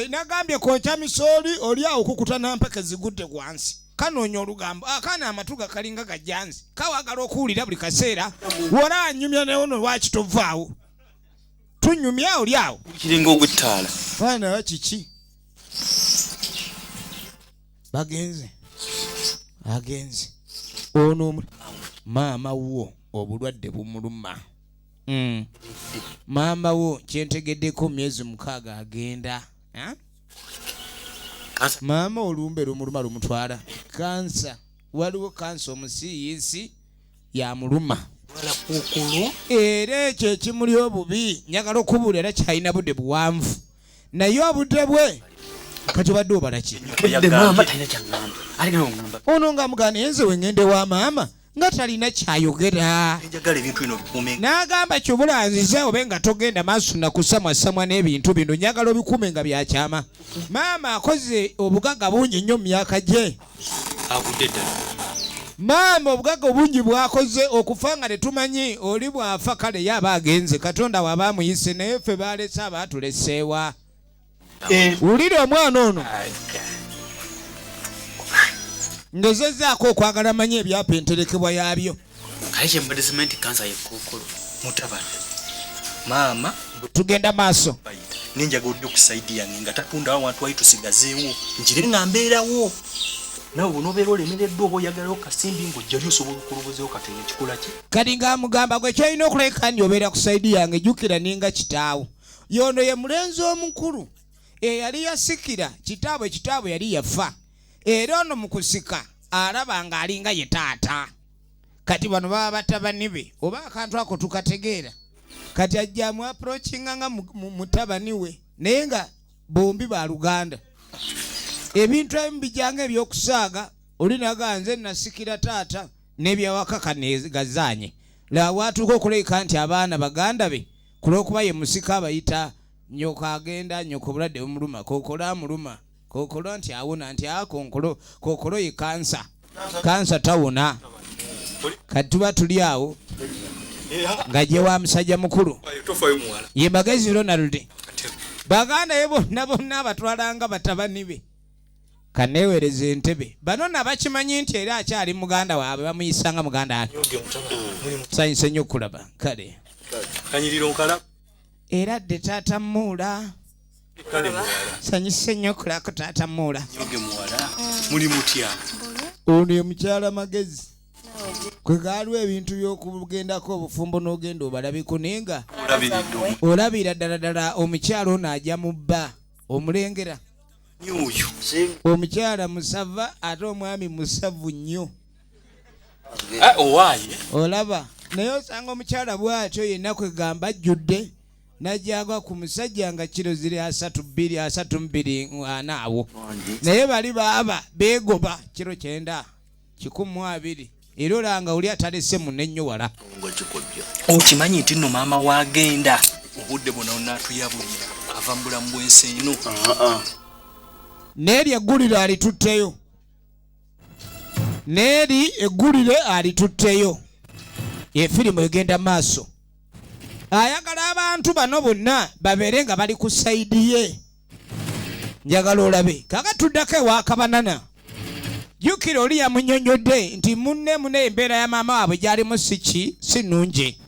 nagambye kocha misoli oli awo kukutana mpaka zigudde kwansi kanoonya olugambo akaana amatuga kalinga gajjanzi kawagala okuwulira buli kaseera wala anyumya newono lwaki tovaawo tunyumya oli awo kiringa ogwettaala baana kiki agenze ono maama wo obulwadde bumuluma maama wo kyentegeddeko myezi 6 agenda maama olumbe lumuluma lumutwala kansa waliwo kansa omusiiyisi yamuluma era ekyo ekimuli obubi njagala okubuulira kyalina budde buwanvu naye obudde bwe kati obadde obalaki ono nga mugana yenze wengende wa maama nga talina kyayogera n'agamba kyobulanzize obe nga togenda maaso nakusamwasamwa n'ebintu bino njagala obikume nga byakyama maama akoze obugaga bungi nnyo mu myaka gye maama obugaga obungi bwakoze okufa nga tetumanyi oli bwafa kale yaba agenze katonda waba amuyise naye ffe balese abaatuleseewa wulira omwana ono ngezezaako okwagala manye ebyapa enterekebwa yabyo maama tugenda maaso ninjagodde okusaidia yange nga tatunda awantu wayi tusigazeewo njire nga mbeerawo nawe bonobeera olemereddwa oba oyagalawo kasimbi ng'ojjali osobola okulubuzeewo katono ekikola ki kati ng'amugamba gwe kyolina okuleka ndi obeera ku saidi yange jjukira ninga kitaawo yono ye mulenzi omukulu eyali yasikira kitaabwe yali yafa era ono mu kusika alaba ng'alinga ye taata kati bano baba batabani be oba akantu ako tukategeera kati ajja mu approachinga nga mutabani we naye nga bombi ba Luganda ebintu ebimu bijjanga ebyokusaaga oli naganze nasikira taata n'ebyawaka kanegazaanye lawatuuka okuleka nti abaana baganda be kulwokuba ye musika abayita nyoka agenda nyoka obulwadde bumuluma kookolo amuluma kookolo nti awona nti kookolo ye kansa tawona kati tuba tuli awo nga gye wa musajja mukulu ye Bagezi Ronald baganda ye bonna abatwalanga batabani be kaneewereza entebe bano nabakimanyi nti era akyali muganda waabwe bamuyisanga muganda ati sanyise nnyo okulaba kale era dde taata muula sanyise nnyo okulako taata muula muli mutya ono ye mukyala Magezi kwe gaaliwo ebintu by'okugendako obufumbo n'ogenda obalabiko naye nga olabira ddala omukyala ono ajja mu bba omulengera omukyala musava ate omwami musavu nnyo olaba naye osanga omukyala bw'atyo yenna kwegamba ajjudde najjagwa ku musajja nga kiro ziri 32 awo naye bali baaba beegoba kiro 9 120 era olanga oli atalese munne nnyo wala okimanyi nti nno maama wagenda obudde bwonna onaatuyabulira ava mu bulamu bw'ensi eno n'eri eggulire alitutteyo efirimu egenda maaso ayagala abantu bano bonna babeere nga bali ku saidi ye njagala olabe kakatuddako ewakabanana jjukira oli yamunyonyodde nti munne embeera ya maama waabwe gyalimu si nnungi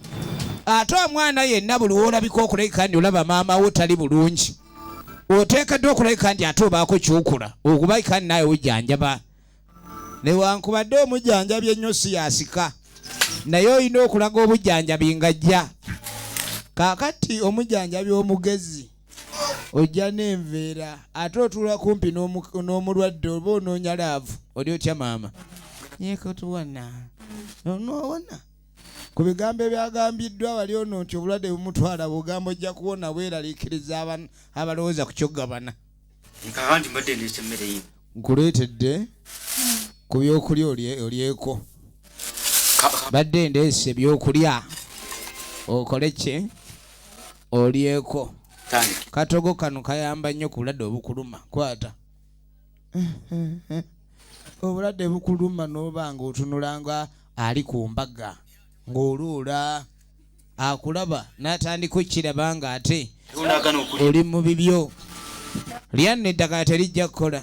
ate omwana yenna buli woolabika okulabika nti olaba maama wo tali bulungi oteekeddwa okulabika nti ate obaako kyokula okubaika nti naawe ojjanjaba newankubadde omujjanjabi ennyo si yasika naye olina okulaga obujjanjabi ng'ajja kaakati omujjanjabi omugezi ojja n'enveera ate otuula kumpi n'omulwadde oba onoonya laavu oli otya maama yekotuwona onoowona ku bigambo ebyagambiddwa wali ono nti obulwadde bumutwala bugamba ojja kuwona bweraliikiriza abalowooza ku kyogabana nkuleetedde ku byokulya olyeko badde ndeese ebyokulya okole ki olyeko katogo kano kayamba nnyo ku bulwadde obukuluma kwata obulwadde bukuluma n'oba nga otunulanga ali ku mbaga ng'oluula akulaba n'atandika okkiraba nga ate oli mu bibyo lyanno eddagala terijja kukola.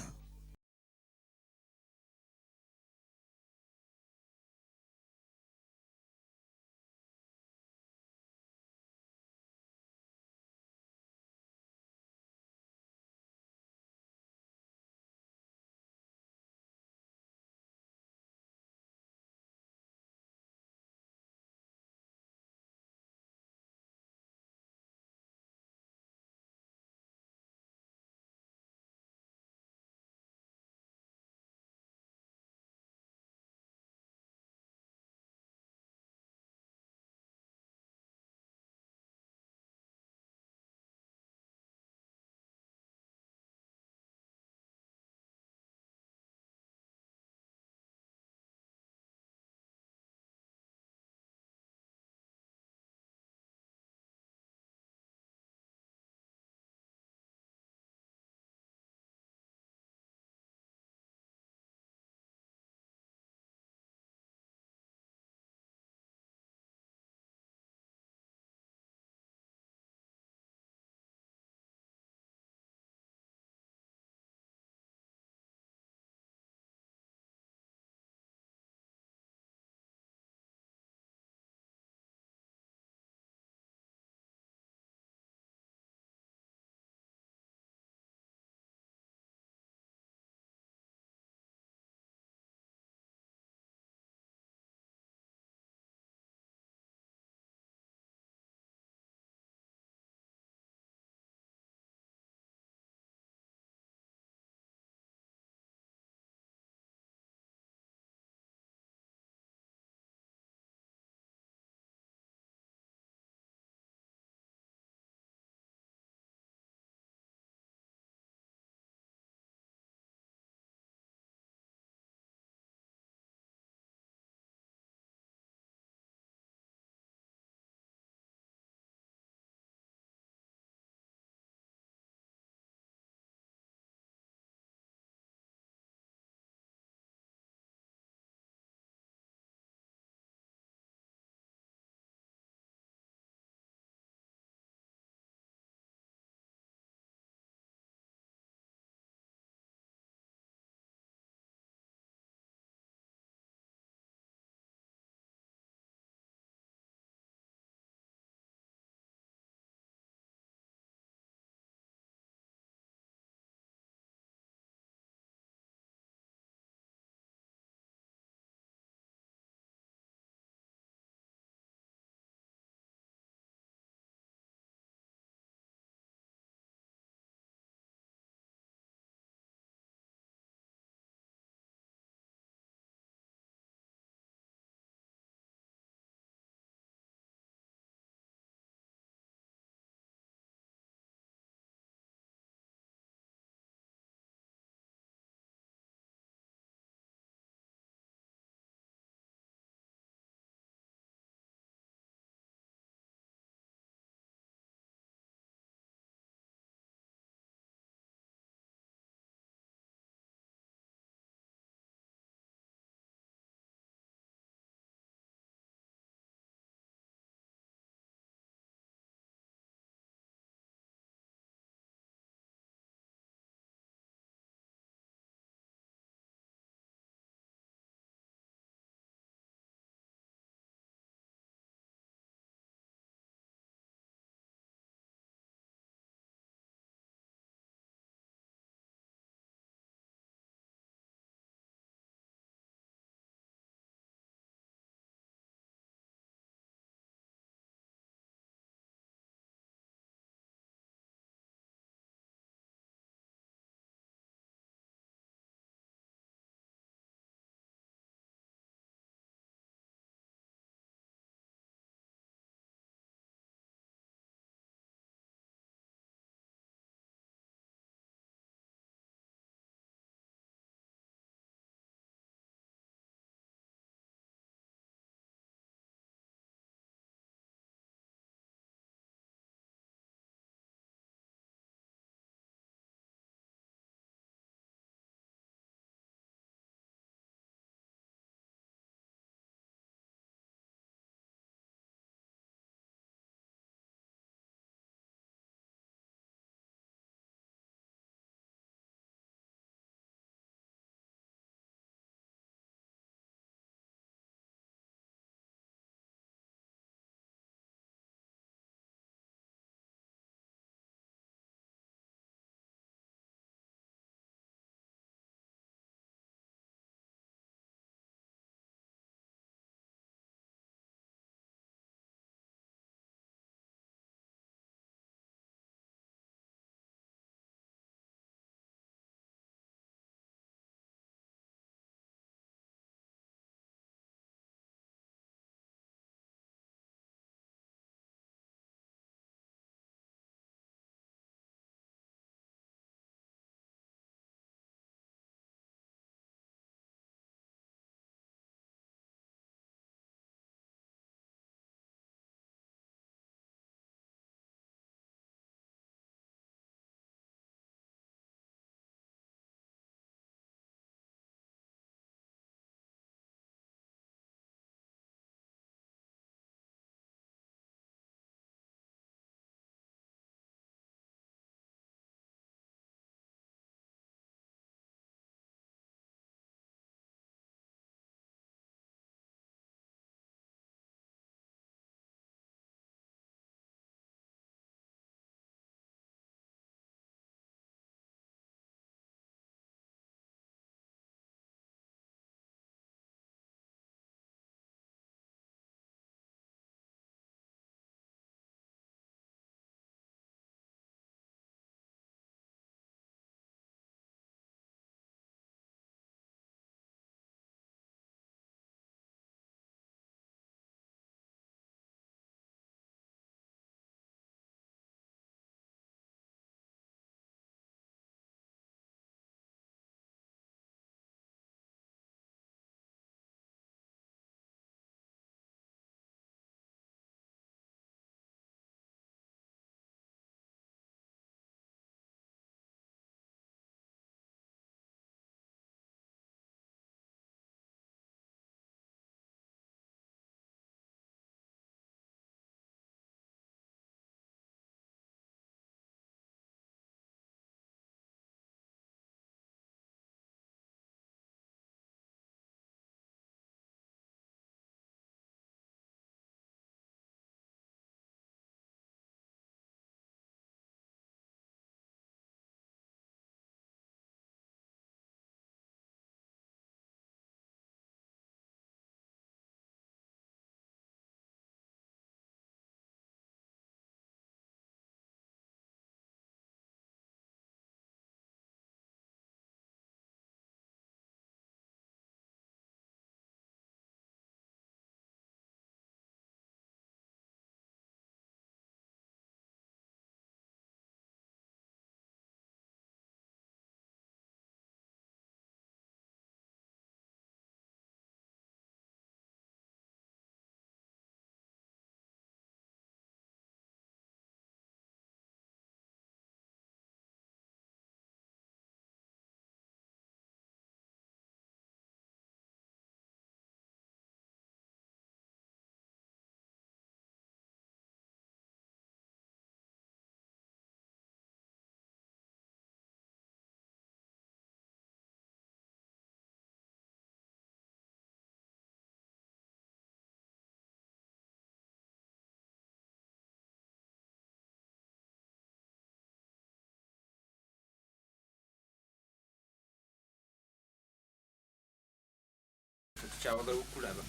kyawagala okulaba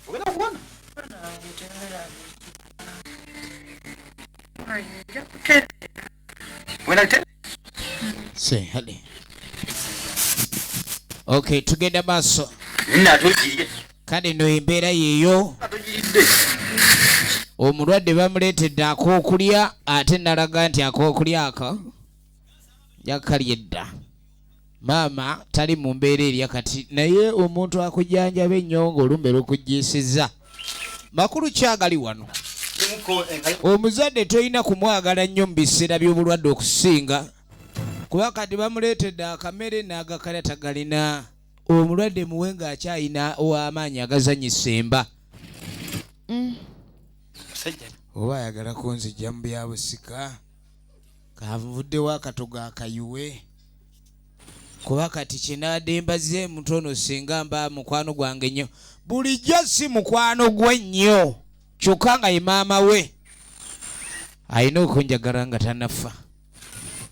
ogenda kubona Say hello. Okay, tugenda maaso. Kale no embeera yeeyo. Omulwadde bamuleetedde akookulya ate nalaga nti akookulya aka yakalya edda. Maama tali mu mbeera erya kati naye omuntu akujjanjaba ennyo ng'olumbe lukugyiisizza. Makulu kyagali wano. Omuzadde toyina kumwagala nnyo mu biseera by'obulwadde okusinga. Kuba kati bamuleetedde akamere n'agakalya tagalina. Omulwadde muwe ng'akyayina ow'amaanyi agazanyisa emba. Oba ayagala kunzijja mu byabusika. Kanvuddewo akatogo akayuwe. Kuba kati kinaadembaze mutono singa mba mukwano gwange nnyo. Bulijjo si mukwano gwe nnyo. Kyokka nga ye maama we. Ayina okunjagala nga tannafa.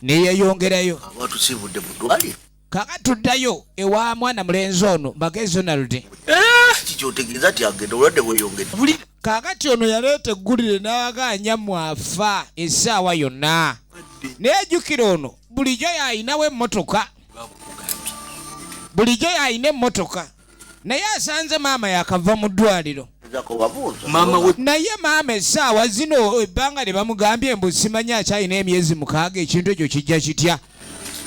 Neyeyongerayo. Abantu sibudde mu ddwaliro. Kaka tuddayo ewa mwana mulenzi ono Bagezo Naludi. Kikyotegeeza nti agenda olwadde bweyongedde. Kakati ono yaleeta eggulire n'aganya mwafa essaawa yonna. Nejjukira ono bulijjo yayinawo emmotoka. Bulijjo yayina emmotoka. Naye asanze maama yakava mu ddwaliro. Naye maama essaawa zino ebbanga lye bamugambye mbu simanyi akyalina emyezi 6 ekintu ekyo kijja kitya.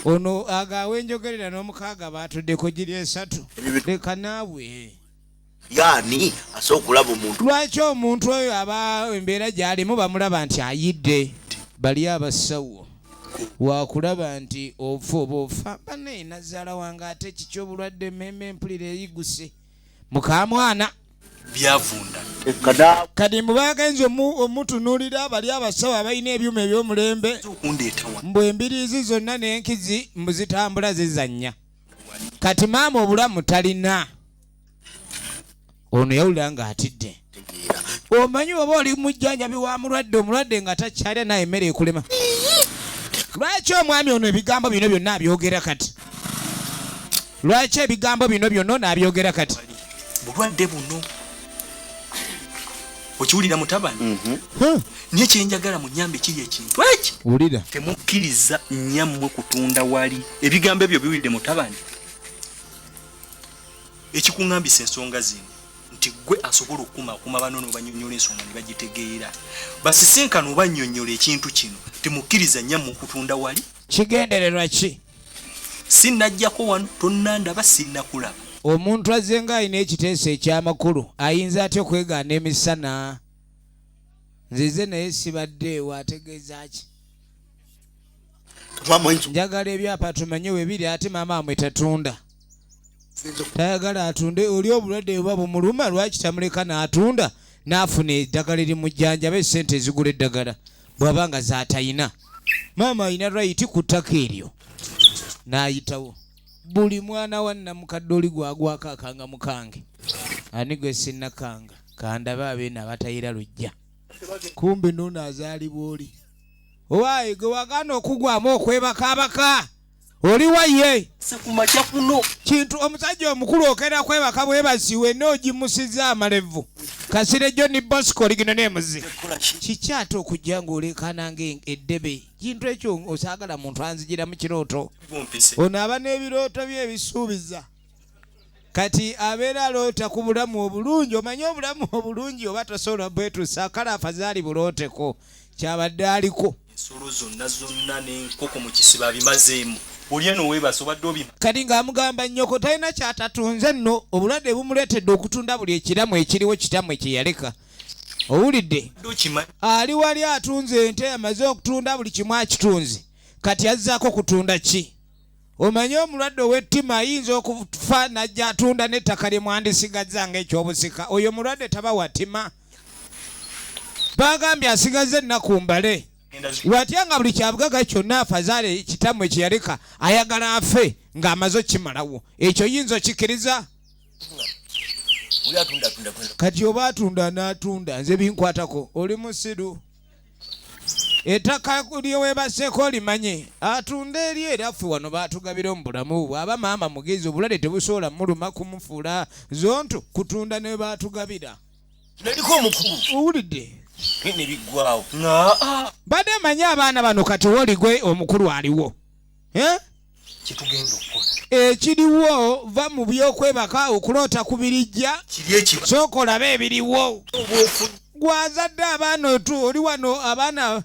Ono agawe njogerera n'omukaaga batuddeko giri 3. Leka naawe. Yaani asobola okulaba omuntu. Lwaki omuntu oyo aba embeera gy'alimu bamulaba nti ayidde. Bali abasawo. Wakulaba nti ofa oba ofa. Bane nazaala wange ate kiki obulwadde emmeme empulira eyiguse. Mukamwana. Byavunda. Kadi mubagenze omutunuulira bali abasawo abalina ebyuma eby'omulembe. Mbu embiriizi zonna n'enkizi mbuzitambula zizannya. Kati maama obulamu talina. Ono yawulira ng'atidde. Omanyi oba oli mujjanjabi wa mulwadde omulwadde nga takyalya naye emmere ekulema. Lwaki omwami ono ebigambo bino byonna abyogera kati? Lwaki ebigambo bino byonna n'abyogera kati? Bulwadde buno. Okiwulira mutabani? Niye kyenjagala mu nnyambe kiri ekintu eki. Wulira. Temukkiriza nnyammwe kutunda wali. Ebigambo ebyo biwulidde mutabani. Ekikuŋŋambisa ensonga zino nti gwe asobola okuma bano n'obanyonnyola ensonga ne bagitegeera. Basisinkana obannyonnyola ekintu kino temukkiriza nnyammwe kutunda wali. Kigendererwa ki? Sinnajjako wano tonnandaba sinnakulaba. Omuntu azenga alina ekiteeso ekyamakulu ayinza atya okwegaana emisana? Nzize naye sibadde ewo ategeeza ki? Njagala ebyapa tumanye we biri ate maama amwe tatunda. Tayagala atunde oli obulwadde buba bumuluma lwaki tamuleka n'atunda n'afuna eddagala erimujjanjaba essente ezigula eddagala bw'aba nga zaatayina. Maama alina right ku ttaka eryo n'ayitawo. Buli mwana wa nnamukadde oli gwagwako akanga mukange. Ani gwe sinnakanga kandabe abeena abatayira lujja. Kumbi nuno azaalibwa oli. Owaayi gwe wagaana okugwamu okwebakaabaka. Oli waye. Sekumakya kuno. Kintu omusajja omukulu okera kwebaka bwebasiwe n'ogimusiza amalevu. Kasire John Bosco ligino nemuzi. Kiki ate okujja ng'olekana ng'eddebe. Kintu ekyo osaagala muntu anzigira mu kirooto. Ono aba n'ebirooto bye ebisuubiza. Kati abeera aloota ku bulamu obulungi. Omanye obulamu obulungi oba tosobola bwetuusa akala afazaali bulooteko. Kyabadde aliko. Ensolo zonna n'enkoko mu kisiba bimazeemu. Olieno weebase obadde obima. Kati ng'amugamba nnyoko talina kyatatunze nno obulwadde bumuleetedde okutunda buli ekiramu ekiriwo kitammwe kye yaleka. Owulidde? Ali wali atunze ente amaze okutunda buli kimu akitunze. Kati azzaako kutunda ki? Omanye omulwadde ow'ettima ayinza okufa n'ajja atunda n'ettaka lye mwandisigazza ng'ekyobusika. Oyo mulwadde taba wa ttima. Bagambye asigaze ennaku mbale. Watya nga buli kyabugaga kyonna afazaale kitammwe kye yaleka ayagala afe ng'amaze okimalawo. Ekyo yinza okikiriza? Kati oba atunda n'atunda nze binkwatako oli musiru. ettaka lyewebaseeko limanye atunda eri era ffe wano baatugabira mu bulamu bw'aba maama mugezi obulwadde tebusobola muluma kumufuula zonto kutunda ne baatugabira naliko omukulu owulidde ne biggwawo badde manye abaana bano kati woligwe omukulu aliwo kitugenda okukola ekiriwo va mu byokwebaka okuloota ku birijja kiri ekiba sooka olabe ebiriwo gwazadde abaana oli wano abaana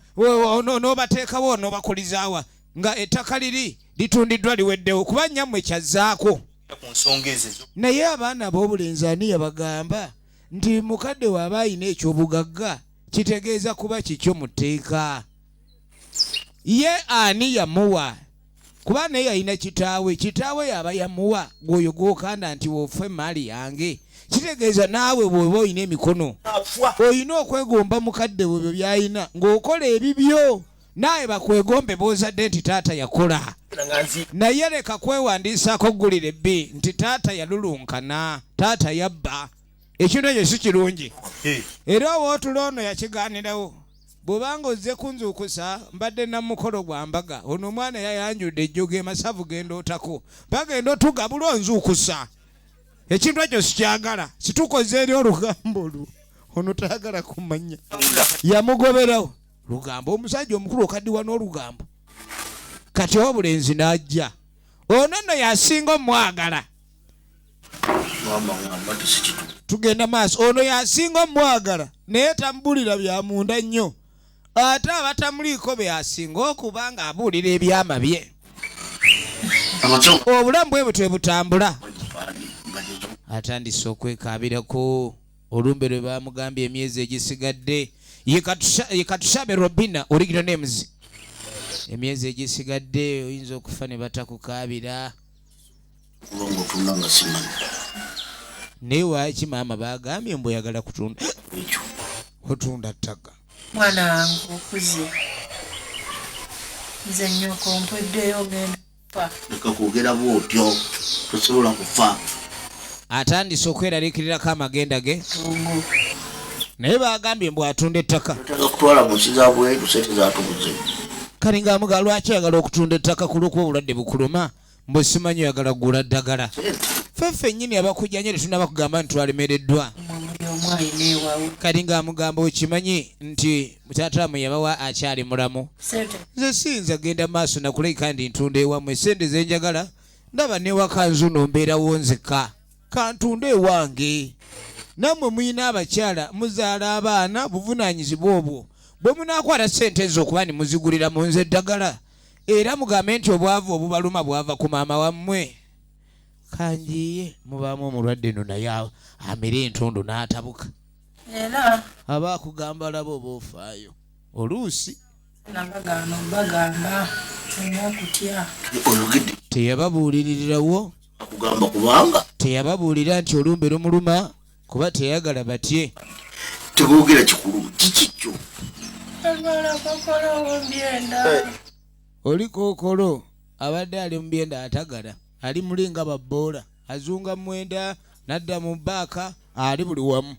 n'obateekawo n'obakulizaawa nga ettaka liri litundiddwa liweddewo kuba nyammwe kyazzaako ku nsonga ezo naye abaana b'obulenzi ani yabagamba nti mukadde waaba ayina ekyobugagga kitegeeza kuba kikyo mu tteeka ye ani yamuwa kuba naye yalina kitaawe yaba yamuwa gwoyo gwokanda nti wofe maali yange kitegeeza naawe bw'oba olina emikono olina okwegomba mukadde bwebyo by'alina ng'okola ebibyo naye bakwegombe b'ozadde nti taata yakola naye leka kwewandiisaako ggulire bbi nti taata yalulunkana taata yabba ekintu ekyo si kirungi era owootula ono yakigaanirawo bw'obanga ozze kunzuukusa mbadde namukolo gwa mbaga ono omwana yayanjudde ejjoga emasavu genda otako bagenda otugabula onzuukusa ekintu ekyo sikyagala situkoze eri olugambo olwo ono tayagala kumanya yamugoberawo lugambo omusajja omukulu okaddiwa n'olugambo kati obulenzi n'ajja ono nno yasinga omwagala tugenda maaso ono yasinga omwagala naye tamubulira bya munda nnyo ate abatamuliiko be yasinga okuba nga abuulira ebyama bye obulamu bwe butwe butambula atandise okwekaabirako olumbe lwe bamugambye emyezi egisigadde yekatushabe robina original names emyezi egisigadde oyinza okufa ne batakukaabira naye waaki maama bagambye mbu oyagala kutunda otunda ttaka mwana wange okuze nze nnyoko mpweddeyo ogenda kufa leka kwogera bwotyo tosobola kufa atandise okweraliikirirako amagenda ge naye bagambye mbu atunda ettaka taga kutwala mu nsi za bweru sente zatubuze kale ngaamuga lwaki ayagala okutunda ettaka ku lw'okuba obulwadde bukuluma mbu simanyi oyagala kugula ddagala ffeffe nnyini abakujjanye tetunabakugamba nti twalemereddwa kali ng'amugamba okimanyi nti mutaatalamu yabawa akyali mulamu nze siyinza genda maaso nakulabika ndi ntunda ewamu esente zenjagala ndaba newaka nzuno mbeerawo nzeka kantunda ewange nammwe muyina abakyala muzaala abaana buvunaanyizibwa obwo bwe munaakwata sente ezo okuba nimuzigulira mu nze eddagala era mugambe nti obwavu obubaluma bwava ku maama wammwe kanjiye mubaamu omulwadde no naye amira entondo n'atabuka era abaakugamba laba oba ofaayo oluusi nabagaano bagamba olina okutya oyogedde teyababuulirirawo akugamba kubanga teyababuulira nti olumbe lumuluma kuba teyagala batye teboogera kikulu kikikyo agala kokolo ombyenda oli kookolo abadde ali mu byenda atagala ali mulinga babboola azunga mwenda nadda mu bbaaka ali buli wamu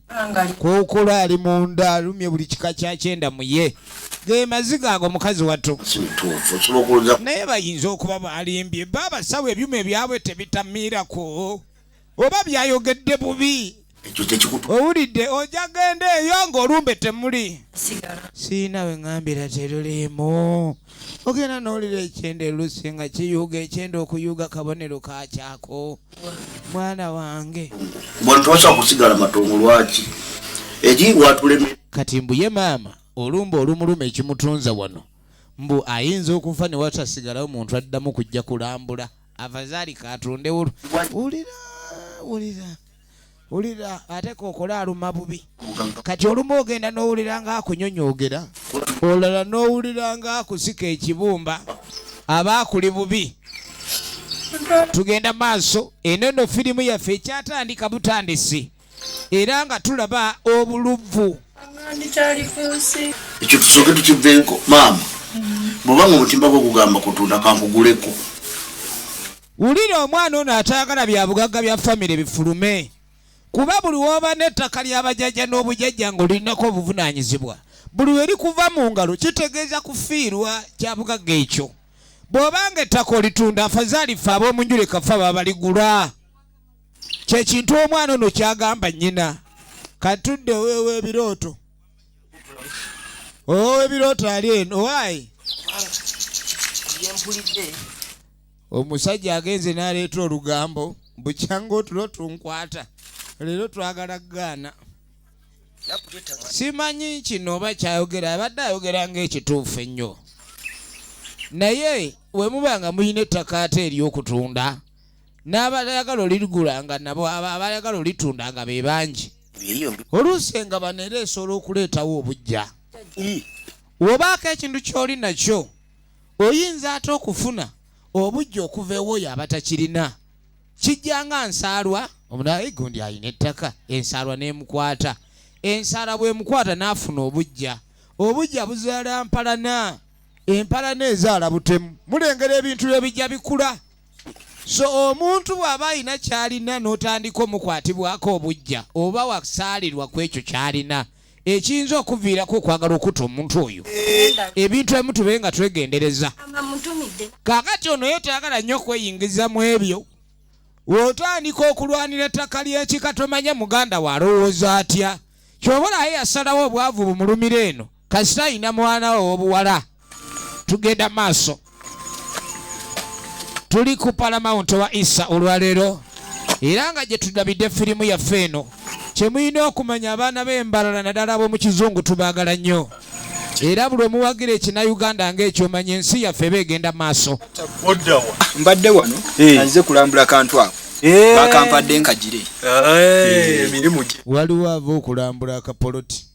kookolo ali munda alumye buli kika kyakyenda mu ye ge maziga ago mukazi watto sintuufu osobola okuloza naye bayinza okuba balimbye baabasawo ebyuma ebyabwe tebitamiirako oba byayogedde bubi ekyo tekikutu owulidde ojja genda eyo ng'olumbe temuli sigala siina we ŋŋambira teruliimu ogenda n'owulira ekyenda elusi nga kiyuga ekyenda okuyuga kabonero kakyako mwana wange bantu basobola kusigala matongo lwaki eki watuleme kati mbu ye maama olumba olumuluma ekimutunza wano mbu ayinza okufa ne watasigalawo muntu addamu kujja kulambula avazaali katonde wulira ate kokola aluma bubi kati olumu ogenda n'owulira nga akunyonyogera olala n'owulira nga akusika ekibumba aba akuli bubi tugenda maaso eno nno firimu yaffe ekyatandika butandisi era nga tulaba obuluvu ndikyali ku nsi ekyo tusooke tukiveeko maama bw'obanga omutimba gw'okugamba kutunda kankuguleko wulira omwana ono atayagala bya bugagga bya famire bifulume kuba buli woba n'ettaka ly'abajjajja n'obujjajja ng'olinako obuvunaanyizibwa buli weri kuva mu ngalo kitegeeza kufiirwa kya bugagga ekyo. Bw'obanga ettaka olitunda afazaali ffe ab'omu nju leka ffe ababaligula. Kye kintu omwana ono kyagamba nnyina. Katudde ow'ebirooto. Ow'ebirooto ali eno owaayi. Omusajja agenze n'aleeta olugambo bukyanga otulo tunkwata. Leero twagala gaana. Simanyi kino oba kyayogera abadde ayogera ng'ekituufu ennyo. Naye we muba nga muyina ettaka ate ery'okutunda n'abayagala oligulanga nabo abayagala olitundanga be bangi. Oluusi nga banereesa olw'okuleetawo obujja. Wobaako ekintu ky'oli nakyo oyinza ate okufuna obujja okuva ew'oyo abatakirina. Kijja nga nsaalwa omunaye gundi alina ettaka ensaalwa n'emukwata. Ensaala bw'emukwata n'afuna obujja. Obujja buzaala mpalana. Empalana ezaala butemu. Mulengera ebintu ebijja bikula. So omuntu bw'aba alina ky'alina n'otandika omukwatibwako obujja oba wasaalirwa ku ekyo ky'alina ekiyinza okuviirako okwagala okutta omuntu oyo. Ebintu ebimu tube nga twegendereza. Kaakati ono yeetayagala nnyo okweyingiza mu ebyo. W'otandika okulwanira ettaka ly'ekika tomanya muganda w'alowooza atya. Ky'obola ye yasalawo obwavu bumulumira eno kasita alina mwana we ow'obuwala. Tugenda maaso. Tuli ku Paramount wa Isa olwaleero era nga gye tudabidde firimu yaffe eno. Kye muyina okumanya abaana b'embalala naddala ab'omu kizungu tubaagala nnyo. Era buli omuwagira ekina-Uganda ng'ekyomanya ensi yaffe beegenda maaso. Mbadde wano nze kulambula kantu ako. Bakampadde nkagire. Emirimu gye. Waliwo ava okulambula akapoloti.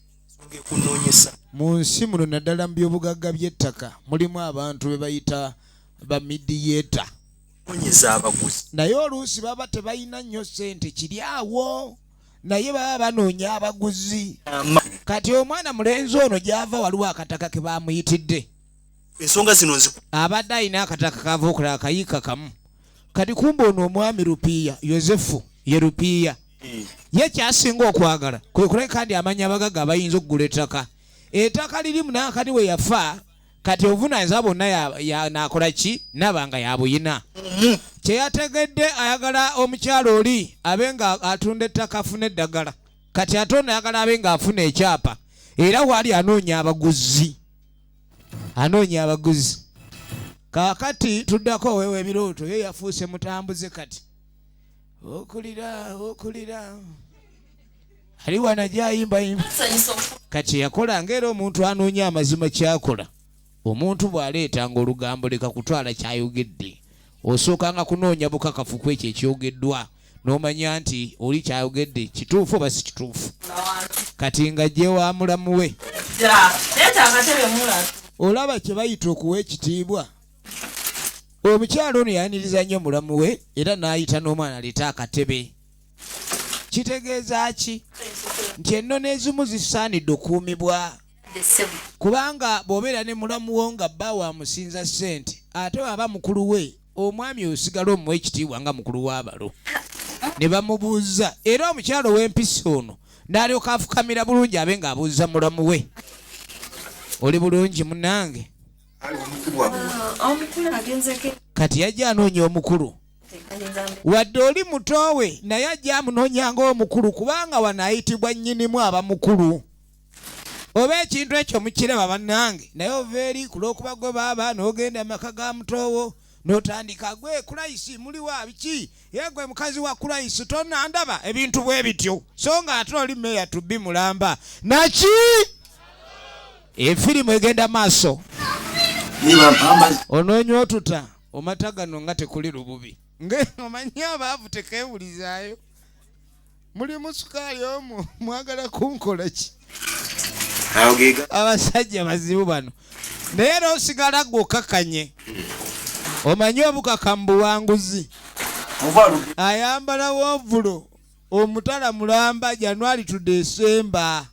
Mu nsi muno naddala mu by'obugagga by'ettaka mulimu abantu be bayita bamidiyeta. Naye oluusi baba tebalina nnyo ssente kiri awo. Naye baba banoonya abaguzi. Kati omwana mulenzi ono gy'ava waliwo akataka ke baamuyitidde. Ensonga zino abadde alina akataka kava okulaba akayiika kamu. Kati kumbe ono omwami Rupiya Yozefu ye Rupiya. Ye kyasinga okwagala kwe kuleka kandi amanya abagagga abayinza okugula ettaka. Ettaka lirimu n'akati we yafa kati obuvunaanyizibwa bonna y'anaakola ki n'abanga yabuyina. Kye yategedde ayagala omukyalo oli abe nga atunda ettaka afuna eddagala. Kati ate ono ayagala abe nga afuna ekyapa era waali anoonya abaguzi. Anoonya abaguzi. Kaakati tuddako wewe ebirooto ye yafuuse mutambuze kati. Okulira. Ali wana gyayimbayimba. Kati yakola ng'era omuntu anoonya amazima kyakola. Omuntu bw'aleetanga olugambo leka kutwala kyayogedde. Osookanga kunoonya bukakafu ku ekyo ekyogeddwa. N'omanya nti oli kyayogedde kituufu oba si kituufu. Kati nga gye wa mulamu we. Olaba kye bayita okuwa ekitiibwa. Omukyalo ono yaniriza nnyo mulamu we era n'ayita n'omwana aleeta akatebe. Kitegeeza ki? Nti ennono ezimu zisaanidde okuumibwa. Kubanga bw'obeera ne mulamu wo nga bba wamusinza ssente ate waba mukulu we omwami osigala omuwa ekitiibwa nga mukulu w'abalo. Ne bamubuuza era omukyalo w'empisi ono n'alyoka afukamira bulungi abe ng'abuuza mulamu we. Oli bulungi munnange? Kati yajja anoonya omukulu. Wadde oli muto we naye ajja amunoonya ng'omukulu kubanga wano ayitibwa nnyinimu aba mukulu. Oba ekintu ekyo mukiraba bannange naye ova eri ku lw'okuba gwe baaba n'ogenda amaka ga mutowo n'otandika gwe Kulayisi muliwo biki ye gwe mukazi wa Kulayisi tonandaba ebintu bwe bityo so nga ate oli meya tubbi mulamba naki efirimu egenda maaso. Onoonya otuta omata gano nga tekuli lububi ng'omanya abaavu tekeewulizaayo. Mulimu sukaali omu mwagala kunkola ki? Abasajja bazibu bano naye n'osigala gw'okkakanye. Omanyi obukakamu buwanguzi. Ayambala woovulo omutala mulamba January to December.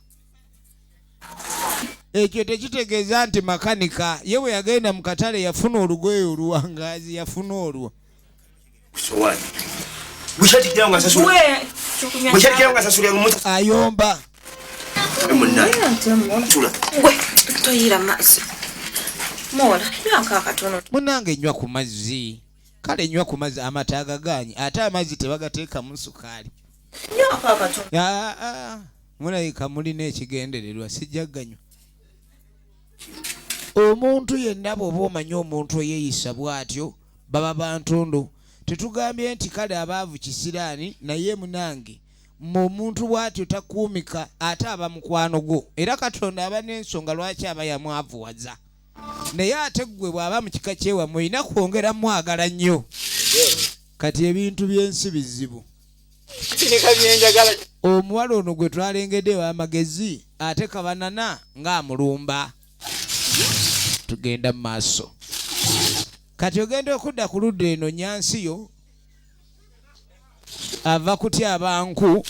Ekyo tekitegeeza nti makanika ye bwe yagenda mu katale yafuna olugoye oluwangaazi yafuna olwo. Mukyali nga sasulya lumuntu ayomba munnaye. Tula. Toyira maaso. Mola, nyanka akatono. Munange nywa ku mazzi. Kale nywa ku mazzi amata agaganye. Ate amazzi tebagateeka mu sukali. Nyanka akatono. Mulayika mulina ekigendererwa sijja ganywa. Omuntu yenna bw'oba omanyi omuntu eyeeyisa bw'atyo baba bantondo. Tetugambye nti kale abaavu kisiraani naye munange omuntu bw'atyo takuumika ate aba mukwano gwo. Era Katonda aba n'ensonga lwaki aba yamwavuwaza. Naye ate ggwe bw'aba mu kika ky'ewammwe olina kwongera mwagala nnyo. Kati ebintu by'ensi bizibu. Omuwala ono gwe twalengedde w'amagezi ate kabanana ng'amulumba. Tugenda mu maaso. Kati ogenda okudda ku ludda eno Nyansiyo ava kutya abantu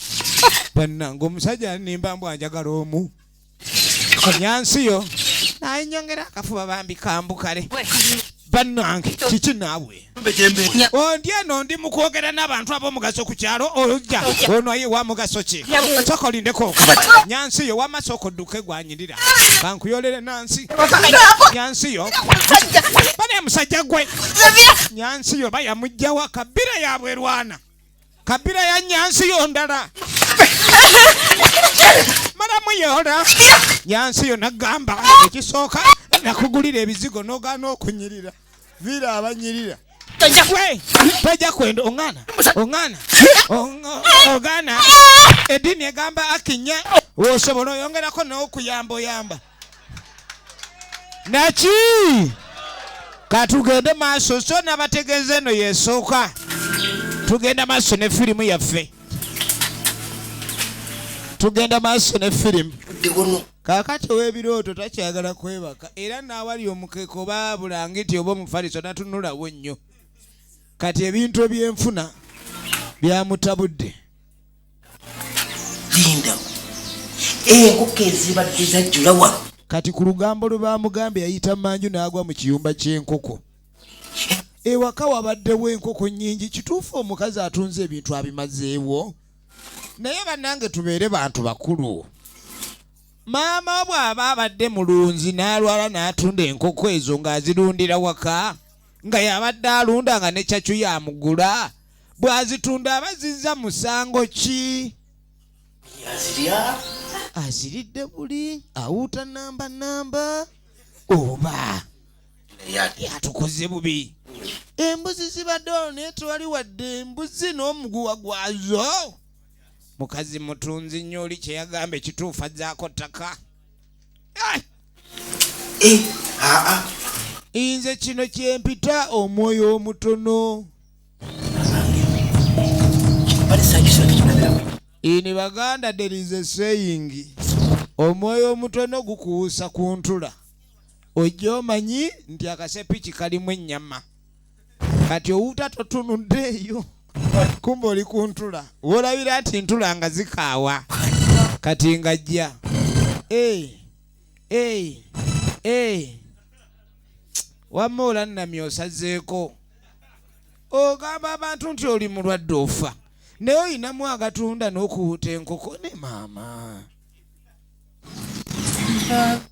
bannange omusajja nimba mbwa njagala omu Nyansiyo nayinyongera akafuba bambikambukale bannange kiki naawe ondi eno ndi mu kwogera n'abantu ab'omugaso ku kyalo ojja ono ye wa mugaso ki tokolindeko Nyansiyo w'amasoko odduke gwanyirira kankuyolere Nansi Nyansiyo bane musajja gwe Nyansiyo bayamugjawa kabira yabwerwana kabira ya Nyansiyo ndala maramu yola Nyansiyo nagamba ekisooka nakugulira ebizigo n'ogaana okunyirira vira abanyirira tojja kwenda oŋŋaana eddiini egamba akinya osobola oyongerako n'okuyamba naki katugende maaso so n'abategeeza eno yeesooka tugenda maaso ne firimu yaffe tugenda maaso ne firimu kaakati ow'ebirooto takyagala kwebaka era naawali omukeeko baabulangiti oba omufaliso natunulawo nnyo kati ebintu ebyenfuna byamutabudde Linda. Enkoko ezibadde zajjula wano. Kati ku lugambo lwe bamugambye yayita manju n'agwa mu kiyumba ky'enkoko. Ewaka wabaddewo enkoko nnyingi kituufu omukazi atunze ebintu abimazeewo. Naye bannange tubeere bantu bakulu. Maama bw'aba abadde mulunzi n'alwala n'atunda enkoko ezo ng'azirundira waka nga yabadde alunda nga ne kyakyo yamugula bw'azitunda abazizza musango ki? Yazirya? Aziridde buli awuuta namba oba yatukoze bubi. Embuzi zibadde wano naye tewali wadde embuzi n'omuguwa gwazo. Mukazi mutunzi nnyo oli kye yagamba ekituufu azzaako ttaka. Nze kino kyempita omwoyo omutono. In Baganda there is a saying, omwoyo omutono gukuusa ku ntula. Ojja omanyi nti akasepiki kalimu ennyama. Kati owuta totunuddeeyo. Kumbe oli ku ntula. Wolabira nti ntula nga zikaawa. Kati ngajja. Wamma olannamya osazeeko. Ogamba abantu nti oli mulwadde ofa. Naye olinamu agatunda n'okuwuta enkoko ne maama.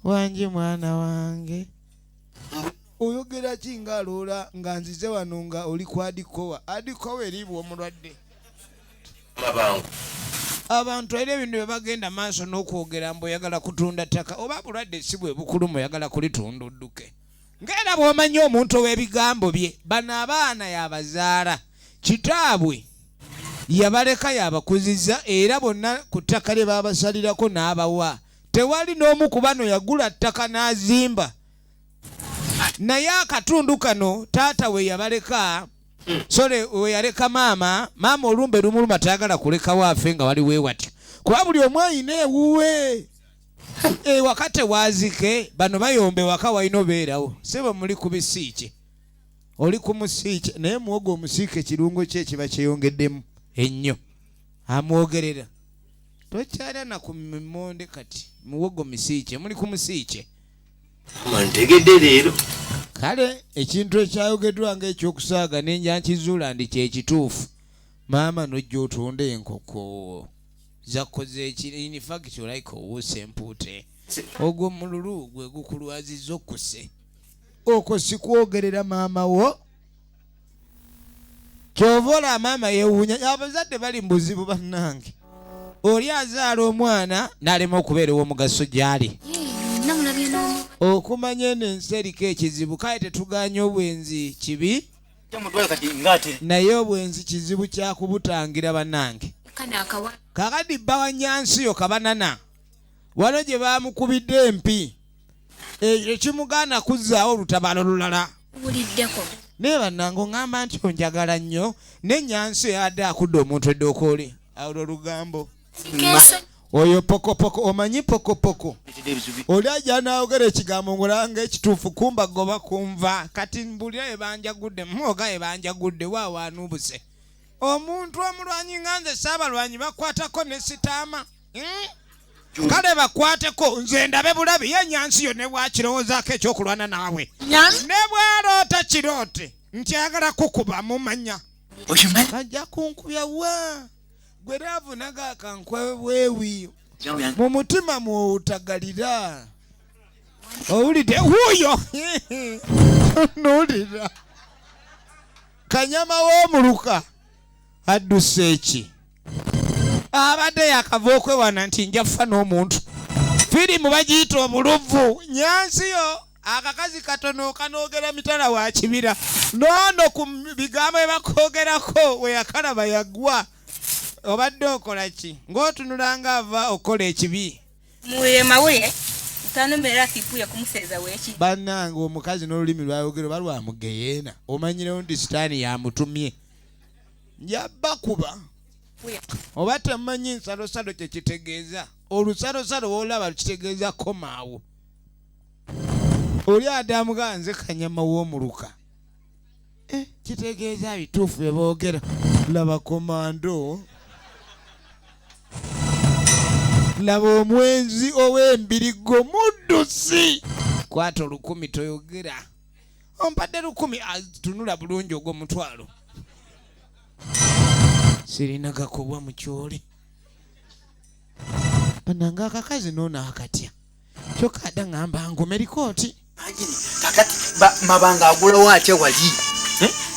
Wangi mwana wange. Oyogera ki ng'aloola nga nzize wano nga oli ku adikowa. Adikowa eriibwa omulwadde. Abantu era ebintu bye bagenda maaso n'okwogera mbu oyagala kutunda ttaka oba bulwadde si bwe bukulumu oyagala kulitunda odduke. Ng'era bw'omanyi omuntu ow'ebigambo bye bano abaana yabazaala kitaabwe yabaleka yabakuzizza era bonna ku ttaka lye baabasalirako n'abawa. Tewali n'omu ku bano yagula ttaka n'azimba. Naye akatundu kano taata we yabaleka we yaleka maama olumbe lumuluma tayagala kuleka waafe nga wali weewatyo. Kuba buli omu ayina ewuwe. Ewaka tewaazike bano bayombe waka walina obeerawo. Sebo muli ku bisiike. Oli ku musiike naye muwogo omusiike ekirungo kye kiba kyeyongeddemu ennyo. Amwogerera. Tokyala na ku mmonde kati muwogo misiike muli ku musiike. Mantegedde leero. Kale ekintu ekyayogeddwa ng'ekyokusaaga n'enja nkizuula ndi kye kituufu. Mama nojja otunda enkoko zakoze ekiri in fact like owuuse empute ogwo mululu gwe gukulwazizza okuse okwo sikwogerera maama wo kyovola maama yewuunya abazadde bali mu buzibu bannange oli azaala omwana n'alema okubeera ow'omugaso gy'ali okumanya eno ensi eriko ekizibu kale tetuganya obwenzi kibi naye obwenzi kizibu kyakubutangira bannange kakati bba wa Nyansiyo Kabanana wano gye baamukubidde empi ekimugaana kuzzaawo olutabaalo lulala naye bannange oŋŋamba nti onjagala nnyo ne Nyansiyo yadde akudde omuntu eddokooli awula olugambo oyo pokopoko omanyi pokopoko oli ajja naayogera ekigambo ngolanga ekituufu kumba goba kunva kati mbulira ebanjagudde mwoga ebanjagudde waawaanubuse omuntu omulwanyi nga nze saabalwanyi bakwatako ne sitaama kale bakwateko nze ndabe bulabi ye Nyansiyo ne bwakirowoozaako ekyokulwana naawe ne bwaloota kiroote nti ayagala kukuba mumanya ajja kunkubya wa gwe raavunaga akankweweewi mu mutima mw'otagalira owulidde wuuyo nowulira kanyama w'omuluka adduse eki abadde yakava okwewana nti nja kufa n'omuntu firimu bagiyita Obuluvu Nyansiyo akakazi katono kanoogera mitala wa kibira noono ku bigambo ebakoogerako we yakalaba yagwa obadde okola ki ng'otunulanga ava okola ekibi muyemawe tanomera kipuya kumuseeza weki bannange omukazi n'olulimi lwayogera oba lwamugeyeena omanyirewo nti sitaani yamutumye njabba kuba oba temumanyi nsalosalo kye kitegeeza olusalosalo woolaba lukitegeeza komaawo oli adamuga nze kanyama w'omuluka kitegeeza bituufu bye boogera laba komando laba omwenzi ow'embirigo muddusi kwata 10 toyogera ompadde 10 tunula bulungi ogw'omutwalo sirina gakobwa mu kyoli bannange akakazi noono akatya kyokka adda ngamba ngome rikooti kakati mabanga agulawo atya wali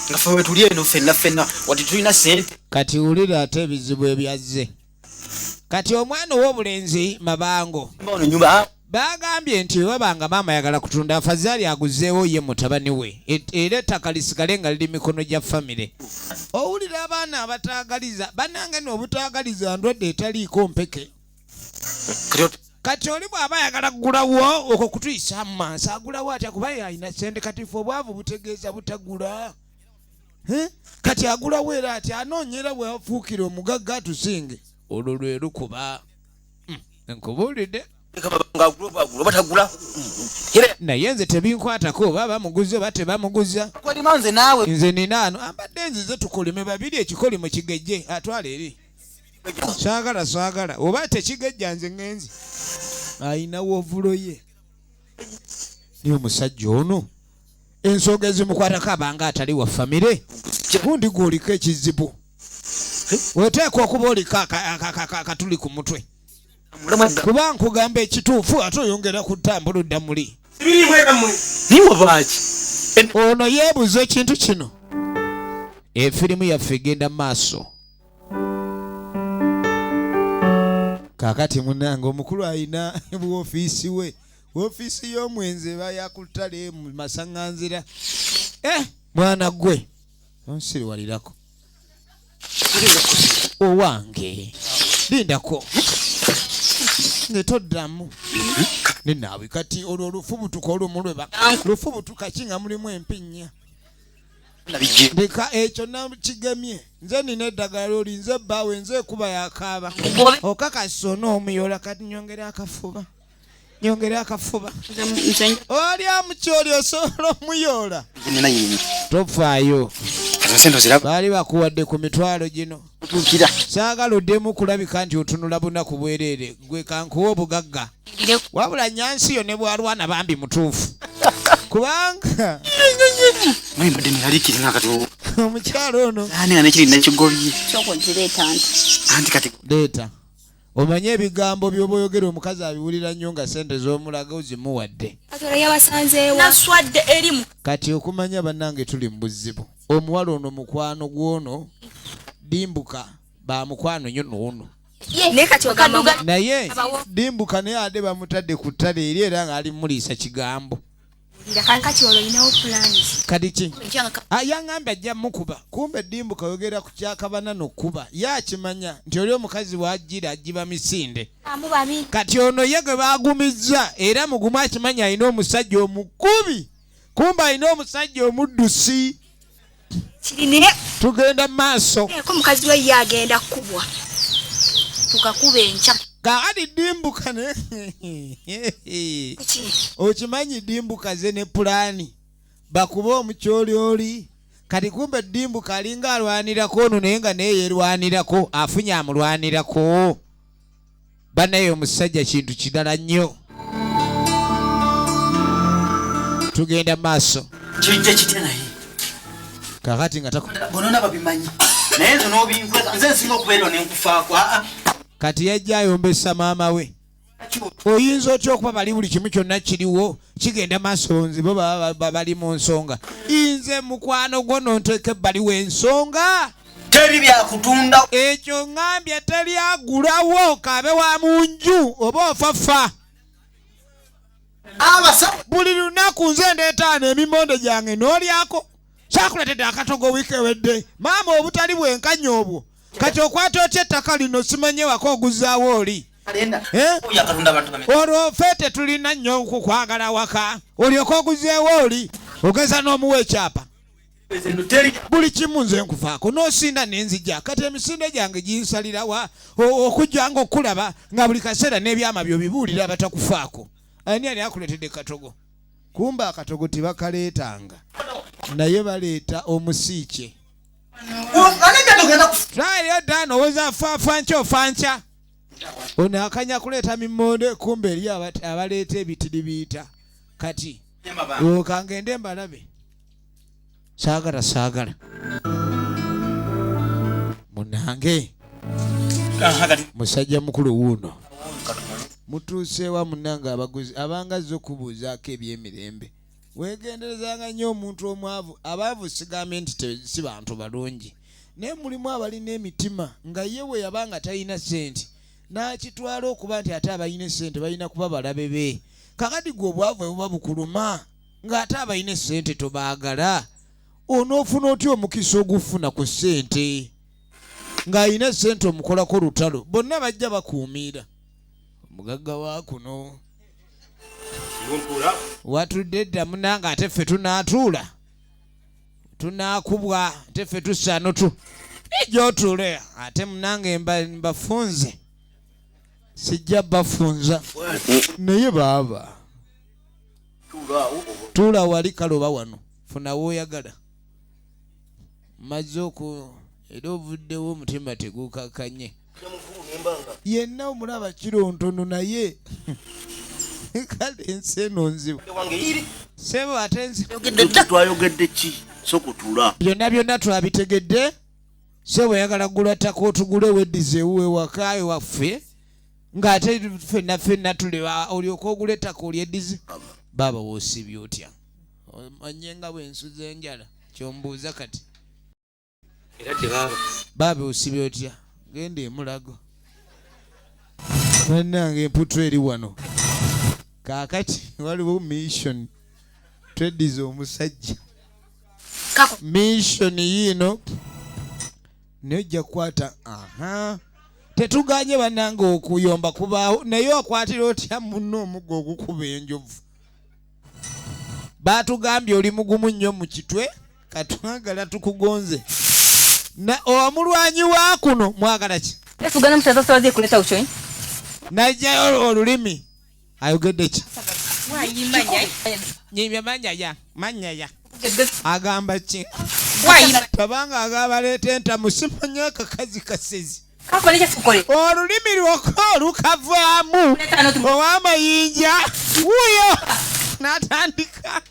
nga ffe wetuli eno ffenna wati tulina sente kati wulira ate ebizibu ebyazze kati omwana ow'obulenzi mabango bagambye nti wabanga maama ayagala kutunda afazaali aguzeewo ye mutabani we era ettaka lisigale nga liri mikono gya famire owulira abaana abataagaliza bannange n'obutaagaliza ndwadde etaliiko mpeke kati oli bw'aba ayagala kugulawo okwo kutuyisa mu maaso agulawo atya kuba alina sente kati ffe obwavu butegeeza butagula kati agulawo era ati anoonyera bwafuukira omugagga atusinge olwo lwe lukuba nkubuulidde naye nze tebinkwatako oba bamuguze oba tebamuguza nze ninaano ambadde nzize tukolime babiri ekikolimo kigejje atwala eri saagala oba tekigejja nze ngenzi ayina wovulo ye niyo omusajja ono ensonga ezimukwatako abanga atali wa famire gundi gw'oliko ekizibu weteekwa okuba oliko akatuli ku mutwe kuba nkugamba ekituufu ate oyongera kutambula odda muli ono yeebuza ekintu kino efirimu yaffe egenda maaso kakati munange omukulu ayina woofiisi we woofiisi y'omwenzi eba yakutale mu masaŋŋanzira mwana gwe onsiriwalirako owange lindako netoddamu nenaawe kati olwo olufubutuka olumulweba lufubutuka kinga mulimu empinnya ndeka ekyo nakigemye nze nina eddagala loli nze bbaawe nze ekuba yakaaba okakasa onoomuyola kati nyongera akafuba oli amukyoli osobola omuyoola tofaayo baali bakuwadde ku mitwalo gino saagala oddemu kulabika nti otunula bunaku bwereere gwe kankuwa obugagga wabula Nyansiyo ne bwalwana bambi mutuufu kubanga omukyalo ono ani nga nekiri nakigobye Choko nzireta anti kati leeta omanye ebigambo by'oboyogera omukazi abiwulira nnyo nga sente z'omulaga ozimuwadde Atoro yabasanzeewa naswadde erimu kati okumanya bannange tuli mu buzibu omuwala ono mukwano gwono dimbuka ba mukwano nnyo n'ono ne kati ogamba naye dimbuka naye ate bamutadde ku ttale eri era ng'ali muliisa kigambo kati olinawo plans kati ki yaŋŋambye ajja mukuba kumbe dimbuka yogera ku kyakabana n'okkuba yakimanya nti oli omukazi w'ajjira agiba misinde kati ono ye gwe baagumizza era mugumu akimanya alina omusajja omukubi kumbe alina omusajja omuddusi kirine tugenda mu maaso ko mukazi we ye agenda kubwa tukakuba enca kakati dimbuka ne okimanyi dimbuka ze ne pulaani bakuba omukyolioli kati kumbe dimbuka alinga alwanirako ono naye nga naye yerwanirako afunye amulwanirako banaye omusajja kintu kidala nnyo tugenda maaso kijja kitya naye kakati nga bonona babimanyi naye nzo n'obinkweka nze nsinga okubeerwa nenkufaako kati yajja ayombesa maama we oyinza otya okuba bali buli kimu kyonna kiriwo kigenda maaso nzibo bali mu nsonga nze mukwano gwo nonteeka ebbali w'ensonga teri byakutunda ekyo ŋŋambye teri agulawo kaabe wa mu nju oba ofafa buli lunaku nze ndeetaano emimonde gyange n'olyako kyakuletedde akatogo wiiki ewedde maama obutali bwenkanya obwo kati okwata otya ettaka lino simanye wako oguzaawo oli olwo ffe tetulina nnyo okukwagala waka olyoka oguzeewo oli ogeza n'omuwa ekyapa buli kimu nze nkufaako n'osinda nenzija kati emisinde gyange ginsalirawa okujja nga okulaba nga buli kaseera n'ebyama byo bibuulira batakufaako ani ali akuletedde katogo kumba akatogo tebakaleetanga naye baleeta omusiike trayo dano owoza fanca ofanca ono akanya kuleeta mimonde kumbe eri abaleeta ebitiri biyita kati okangende mbalabe saagala munange musajja mukulu wuuno mutuuseewa munange abaguzi abangazze okubuuzaako ebyemirembe weegenderezanga nnyo omuntu omwavu abaavu sigambe nti si bantu balungi naye mulimu abalina emitima nga ye we yabanga talina ssente n'akitwala okuba nti ate abalina essente balina kuba balabe be kakati gwe obwavu buba bukuluma ng'ate abalina essente tobaagala onoofuna otya omukisa ogufuna ku ssente ng'alina essente omukolako lutalo bonna bajja bakuumiira omugagga wa kuno watudde dda munange ate ffe tunaatuula tunaakubwa ate ffe tusanutu ejyotuule ate munange mbafunze sijja bafunza naye baaba tuula wali kaloba wano funa wooyagala mazze oku era ovuddewo omutima tegukakanye yenna omulaba kiro ntono naye kale ensi eno nzibu sebo ate twayogedde ki sokutuula byonna twabitegedde sebo yagala gula ttaka otugule weddizeewo ewaka ewaffe ng'ate ffenna tuleba olyoka ogula ettaka olyeddize baaba woosibye otya omanye nga bwensuza enjala kyombuuza kati baaba osibye otya genda emulago bannange emputu eri wano kaakati waliwo mission tweddiza omusajja mission yiino nejja kukwata tetuganye bannange okuyomba kubaawo naye okwatira otya munno omuggo ogukuba enjovu baatugambye oli mugumu nnyo mu kitwe katwagala tukugonze omulwanyi wa kuno mwagala ki najjayo olulimi ayogedde ki nyimbya manyaya agamba ki tabanga agabaleeta entamu simanya akakazi kasezi olulimi lwokka olukavaamu ow'amayinja wuyo n'atandika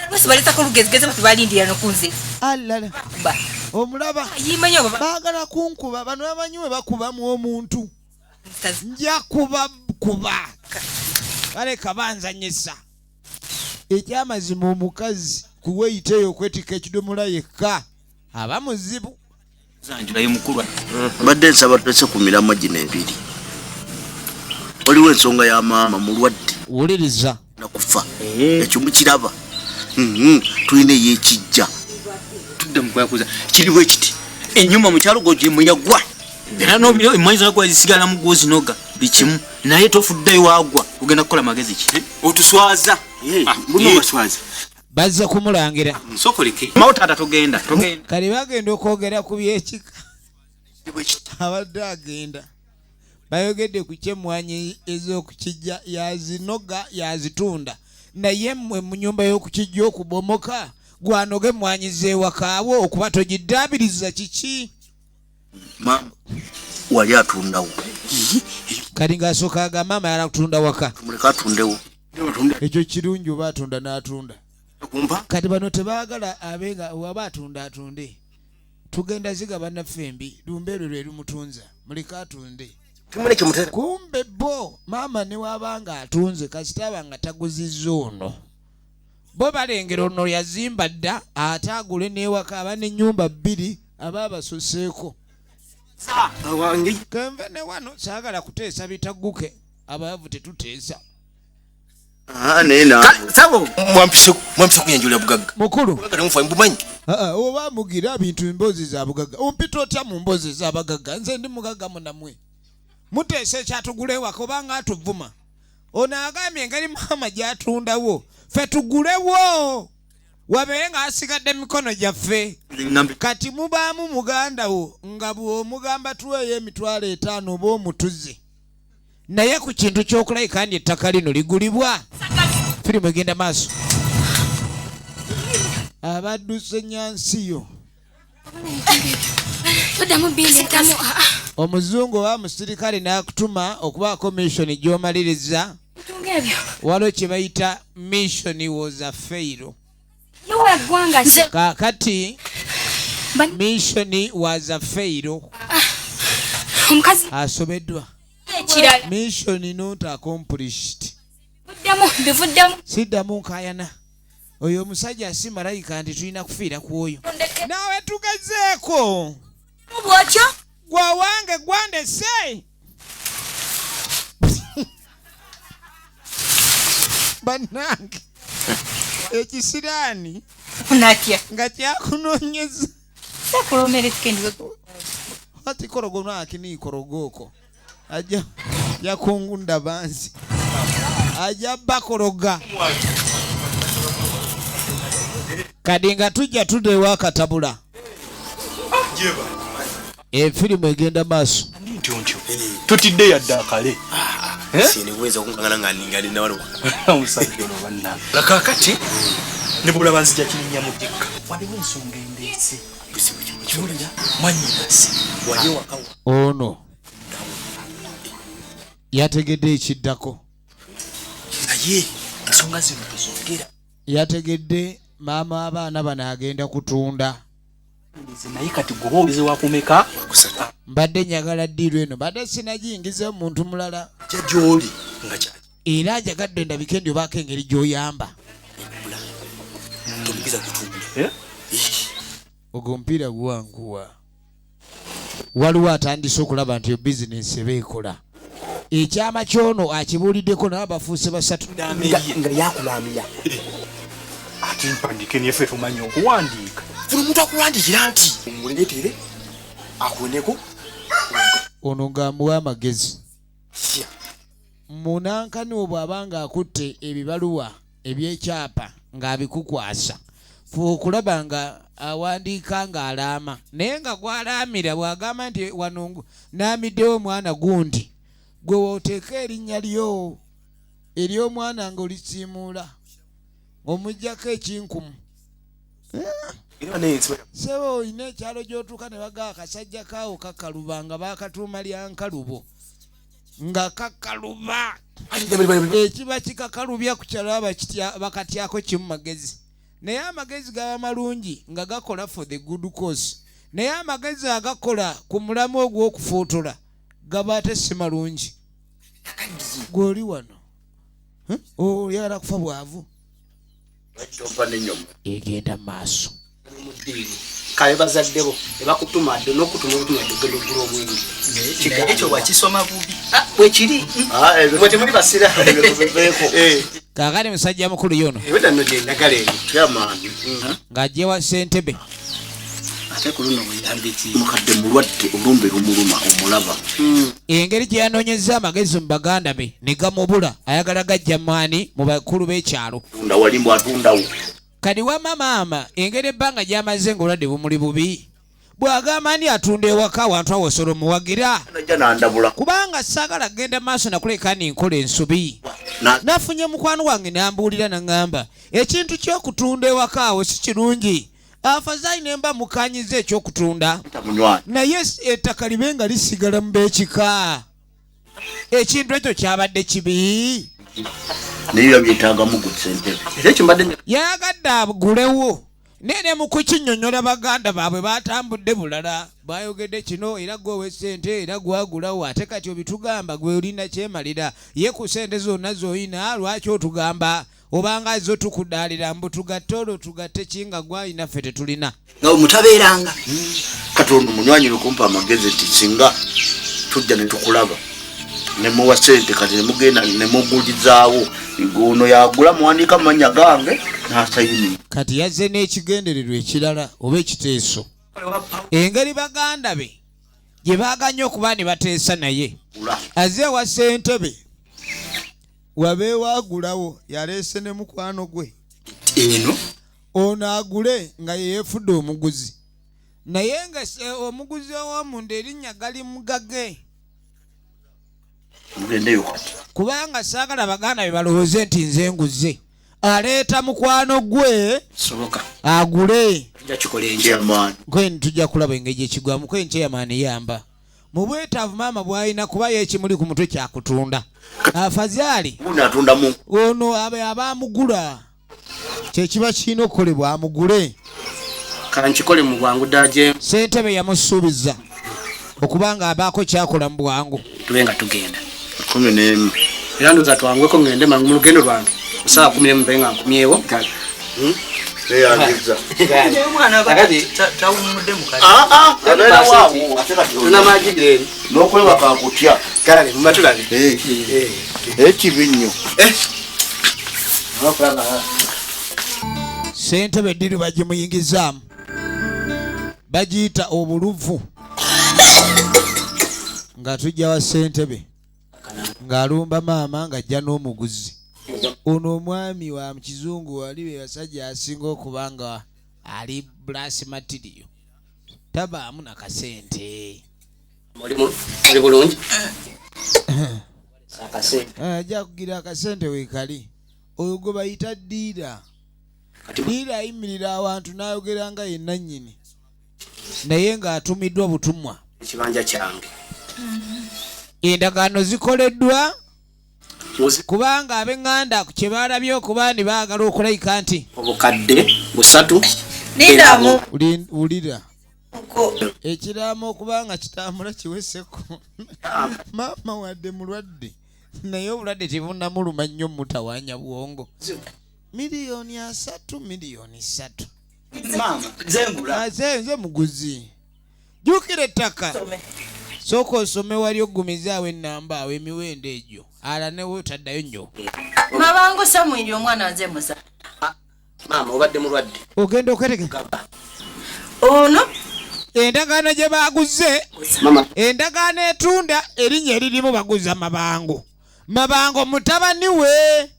bose baleta ko lugezigeze batubalindira nokunze alala ba omulaba yimanyo baba baagala kunkuba bano bamanyiwe bakubamu omuntu nja kuba baleka banzanyisa ekyamazima omukazi kuweeyiteeyo okwetika ekidomola yekka aba muzibu zanjulayo mukulu mbadde nsaba tulese kumiramu gino ebiri waliwo ensonga ya maama mulwadde wuliriza nakufa ekimu kiraba tulina ey'ekijja tudde mukwakuza kiriwo ekiti enyuma mukyalo gye muyagwa era emwanyi zagwa zisigala mu gwozinoga bikimu naye tofuddeyo wagwa ogenda kukola magezi ki otuswaza baswaza bazze kumulangira sokoleke mawo taata togenda kale bagenda okwogera ku byekika abadde agenda bayogedde ku kyemwanyi ez'okukijja yazinoga yazitunda naye mmwe mu nyumba y'okukijja okubomoka gwanoge emwanyi zeewakaawo okuba togiddaabiriza kiki maama wali atundawo kati ng'asooka agamba maama yala kutunda waka muleka atundewo ekyo kirungi oba atunda n'atunda kati bano tebaagala abenga waba atunda atunde tugenda ziga bannaffe embi lumbe eryo lwe limutunza muleka atunde kumbe bo maama ne wabanga atunze kasitaba nga taguzizza ono bo balengera ono yazimba dda ate agule n'ewaka aba n'ennyumba bbiri aba abasoseeko kenve ne wano saagala kuteesa bitagguke abayavu tetuteesa mwampise kuyanjula bugagga mukulu mufa mbumanyi oba mugira bintu mboozi za bugagga ompita otya mu mboozi z'abagagga nze ndi mugagga munamwe muteesa ekyatugula ewaka obanga atuvuma ono agambye engeri maama gy'atundawo ffe tugulewo wabeere ng'asigadde emikono gyaffe kati mubaamu muganda wo nga bw'omugamba tuweeyo emitwalo 5 oba omutuze naye ku kintu ky'okulayika ndi ettaka lino ligulibwa firimu egenda maaso abadduse nyansiyo omuzungu oba musirikale n'akutuma okubaako mission gy'omaliriza waliwo kye bayita mission was a fail kakati mission was a fail asobeddwa mission not accomplished siddamu nkayana oyo omusajja asi malayika nti tulina kufiira ku oyo naawe tugezeeko gwe wange gwandese bannange ekisiraani nga kyakunoonyeza ati korogo nakini korogooko ajja yakungunda bansi ajja bakoroga kadi nga tujja tuddewo akatabula efirimu egenda maaso tutidde yadde akale kakati ne bulaba nzija kirinya mu dikka waliwo ensonga endeese kiwulira mwanyinasi wali wakawa ono yategedde ekiddako naye ensonga zino tezogera yategedde maama abaana bano agenda kutunda naye kati gwoba ogeze wakumeka mbadde njagala ddiiru eno badde sinagiyingiza omuntu mulala gy'oli nga kyali era njagadde ndabike ndi obaako engeri gy'oyamba tomugiza kutunde ogwo omupiira guwanguwa waliwo atandise okulaba nti yo bizinensi eba ekola ekyama kyono akibuuliddeko naye bafuuse basatu nga yakulamira ati mpandike nyefe tumanyi okuwandiika buli muntu akuwandiikira nti omuleetere akoneko ono ng'amuwa amagezi munankani bw'aba ng'akutte ebibaluwa ebyekyapa ng'abikukwasa fuba okulaba nga awandiika ng'alaama naye nga gw'alaamira bw'agamba nti wano naamiddewo omwana gundi gwe wooteeka erinnya lyo ery'omwana ng'olisiimuula omuggyako ekinkumu sebo olina ekyalo gy'otuuka ne bagaa akasajja kaawo kakaluba nga baakatuuma lyankalubo nga kakaluba ekiba kikakalubya ku kyalo bakatyako kimu magezi naye amagezi gaba malungi nga gakola for the good cause naye amagezi agakola ku mulamu ogw'okufuutula gaba ate si malungi. Gw'oli wano oyagala kufa bwavu egenda mu maaso kale bazaddebo ebakutumadde n'okutuma obutumadde genda ogula omwenge ekyo wakisoma bubi bwekiri mwe temuli basiraamu kaakati musajja mukulu yono ewetanno gyendagala eyo kyamaani ng'ajje wa Ssentebe ate ku luno bweyambiki mukadde mulwadde olumbe lumuluma omulaba engeri gye yanoonyeza amagezi mu baganda be ne gamubula ayagala gajja maani mu bakulu b'ekyalo tunda wali mbw atundawo kati wamma maama engeri ebbanga gy'amaze ng'obulwadde bumuli bubi bw'agamba ndi atunda ewaka awantu awosolo muwagira najja nandabula kubanga saagala genda maaso nakuleka ninkola ensobi nafunye mukwano wange n'ambuulira n'aŋŋamba ekintu ky'okutunda ewaka awo si kirungi afazaayi ne mba mukanyiza eky'okutunda naye ettaka libe nga lisigala mu beekika ekintu ekyo kyabadde kibi naye byetaagamu gu Ssentebe era ekyo mbadde yayagadde agulewo nene mu kukinyonnyola baganda baabwe batambudde bulala bayogedde kino era gwewe ssente era gwagulawo ate kati obitugamba gwe olina kyemalira ye ku ssente zonna z'oyina lwaki otugamba obanga zo tukudaalira mbu tugatte olwo tugatte kinga gwalina ffe tetulina nga mutabeeranga katonda munywanyire okumpa amagezi nti singa tujja ne tukulaba ne muwa ssente kati ne mugenda ne mugulizaawo ono yagula muwandiika mu mannya gange n'asayini kati yazze n'ekigendererwa ekirala oba ekiteeso engeri baganda be gye baaganye okuba ne bateesa naye azze wa Ssentebe wabeewaagulawo yaleese ne mukwano gwe eno ono agule nga yeefudde omuguzi naye nga omuguzi ow'omunda erinnya gali mugage mugendeyo kati kubanga saagala baganda be balowooze nti nze nguze aleeta mukwano gwe soboka agule tujja kikola enje kyamaani kweni tujja kulaba engeri gyekigwamu kweni kyeyamaani yamba mu bwetaavu maama bw'alina kuba yeekimuli ku mutwe kyakutunda afazaali buno atundamu ono abaamugula kyekiba kirina okukolebwa amugule kankikole mu bwangu ddala gye Ssentebe yamusuubiza okubanga abaako kyakola mu bwangu tube nga tugenda 11 era ndoza twangweko ngende mangu mu lugendo lwange saa 10 mbe nga nkumyewo eyandiza tawumudde mukati abeera waawo ate kati tunamagigireni n'okwebaka akutya kalale mumatulabe ekibi nnyo Ssentebe diri bagimuyingizaamu bagiyita obuluvu nga tujja wa Ssentebe ng'alumba maama ng'ajja n'omuguzi ono omwami wa mukizungu wali be basajja asinga okubanga ali brass material tabaamu nakasente oli bulungi ajja kugira akasente weekali oyo gwe bayita ddiira ddiira ayimirira awantu n'ayogera nga yenna nnyini naye ng'atumiddwa butumwa ekibanja kyange endagaano zikoleddwa kubanga ab'eŋŋanda kye baalabye okuba ne baagala okulayika nti obukadde 3 Nindamu. wulira ekiraamo okubanga kitambula kiweseko maama wadde mulwadde naye obulwadde tebunnamuluma nnyo mutawaanya bwongo miliyoni 3 miliyoni 3 nze muguzi jjukira ettaka sooka osome wali ogumizaawo ennamba awo emiwendo egyo ala newe otaddayo nnyo Mabango Samuel omwana nze musa. maama obadde mulwadde ogenda okwetegeka Ono endagaano gye baaguze mama endagaano etunda erinnya eririmu baguza mabango mutabani we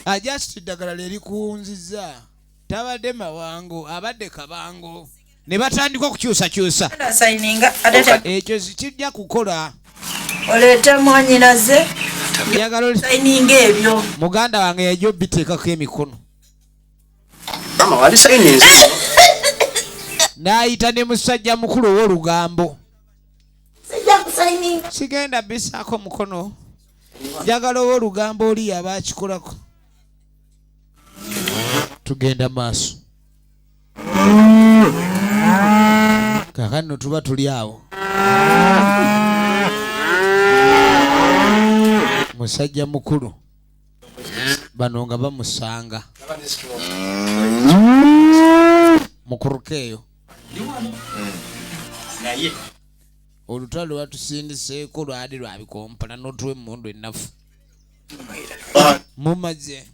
ajasiti eddagala lyerikunziza tabadde mawango abadde kabango ne batandika okukyusakyusa signinga adeta ekyo kijja kukola oleta mwanyinaze njagala signinga ebyo. muganda wange yajja obiteekako emikono mama wali signing n'ayita ne musajja mukulu ow'olugambo Sijja kusigninga. sigenda bisaako mukono njagala ow'olugambo oli yaba akikolako tugenda maaso kakano tuba tuli awo musajja mukulu bano nga bamusanga mukurukeeyo olutalo lwatusindiseeko lwali lwabikompala n'otuwa emmundu ennafu mumaze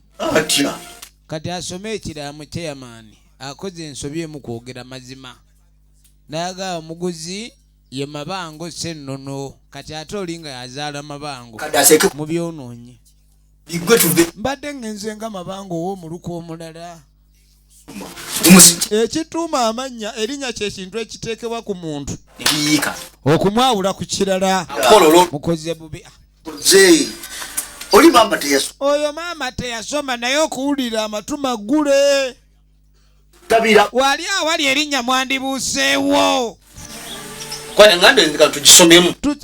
kati asome ekiraamo kyeyamaani akoze ensobi emu kwogera mazima nayagaa omuguzi ye mabango sennono kati ate olinga yazaala mabango mu byonoonye mbadde ngenze nga mabango ow'omuluka omulala ekituuma amannya erinnya kyekintu ekiteekebwa ku muntu okumwawula ku kirala mukoze bubi oyo maama teyasoma naye okuwulira amatu maggule wali awali erinnya mwandibuuseewo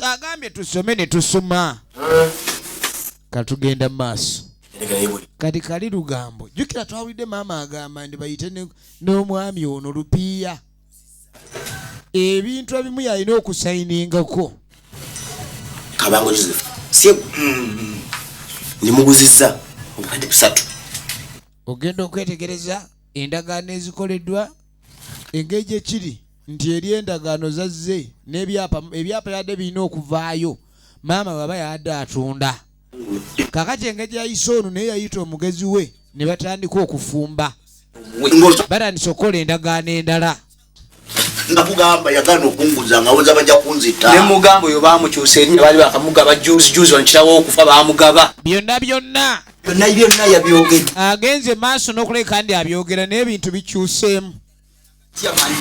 agambye tusome ne tusoma katugenda maaso kati kali lugambo jjukira twawulidde maama agamba ndi bayite n'omwami ono lupiiya ebintu ebimu yalina okusayiningako kabango Joseph siego nimuguzizza obadde bisatu ogenda okwetegereza endagaano ezikoleddwa engeri gye kiri nti eri endagaano zazze n'ebyapa yadde birina okuvaayo maama baba yadde atunda kakati engeri yayise ono naye yayita omugezi we ne batandika okufumba batandise okukola endagaano endala nakugamba yagana okunguza nga woza bajja kunzita ne mugamba oyo baamukyusa erinnya baali bakamugaba juzi wanekirawo okufa baamugaba byonna yabyogedde agenze maaso n'okuleka ndi abyogera naye ebintu bikyuseemu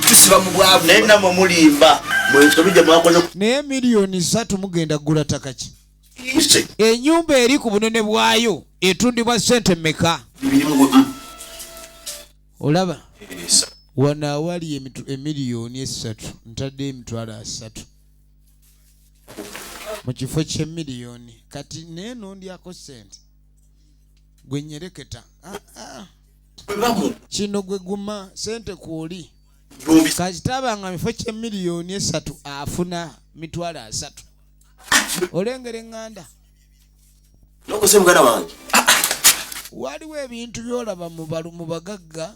tusiba mu bwavu naye namwe mulimba mwensobi gye mwakoze naye miliyoni 3 mugenda kugula ttaka ki ennyumba eri ku bunene bwayo etundibwa ssente mmeka olaba wano awali emiliyoni 3 ntadde emitwalo 3 mu kifo ky'emiliyoni kati naye nondyako ssente gwe nyereketa kino gwe guma ssente kwoli kakitabanga mifo ky'emiliyoni 3 afuna mitwalo 3 olengera eŋŋanda nokose muganda wange waliwo ebintu byolaba mu bagagga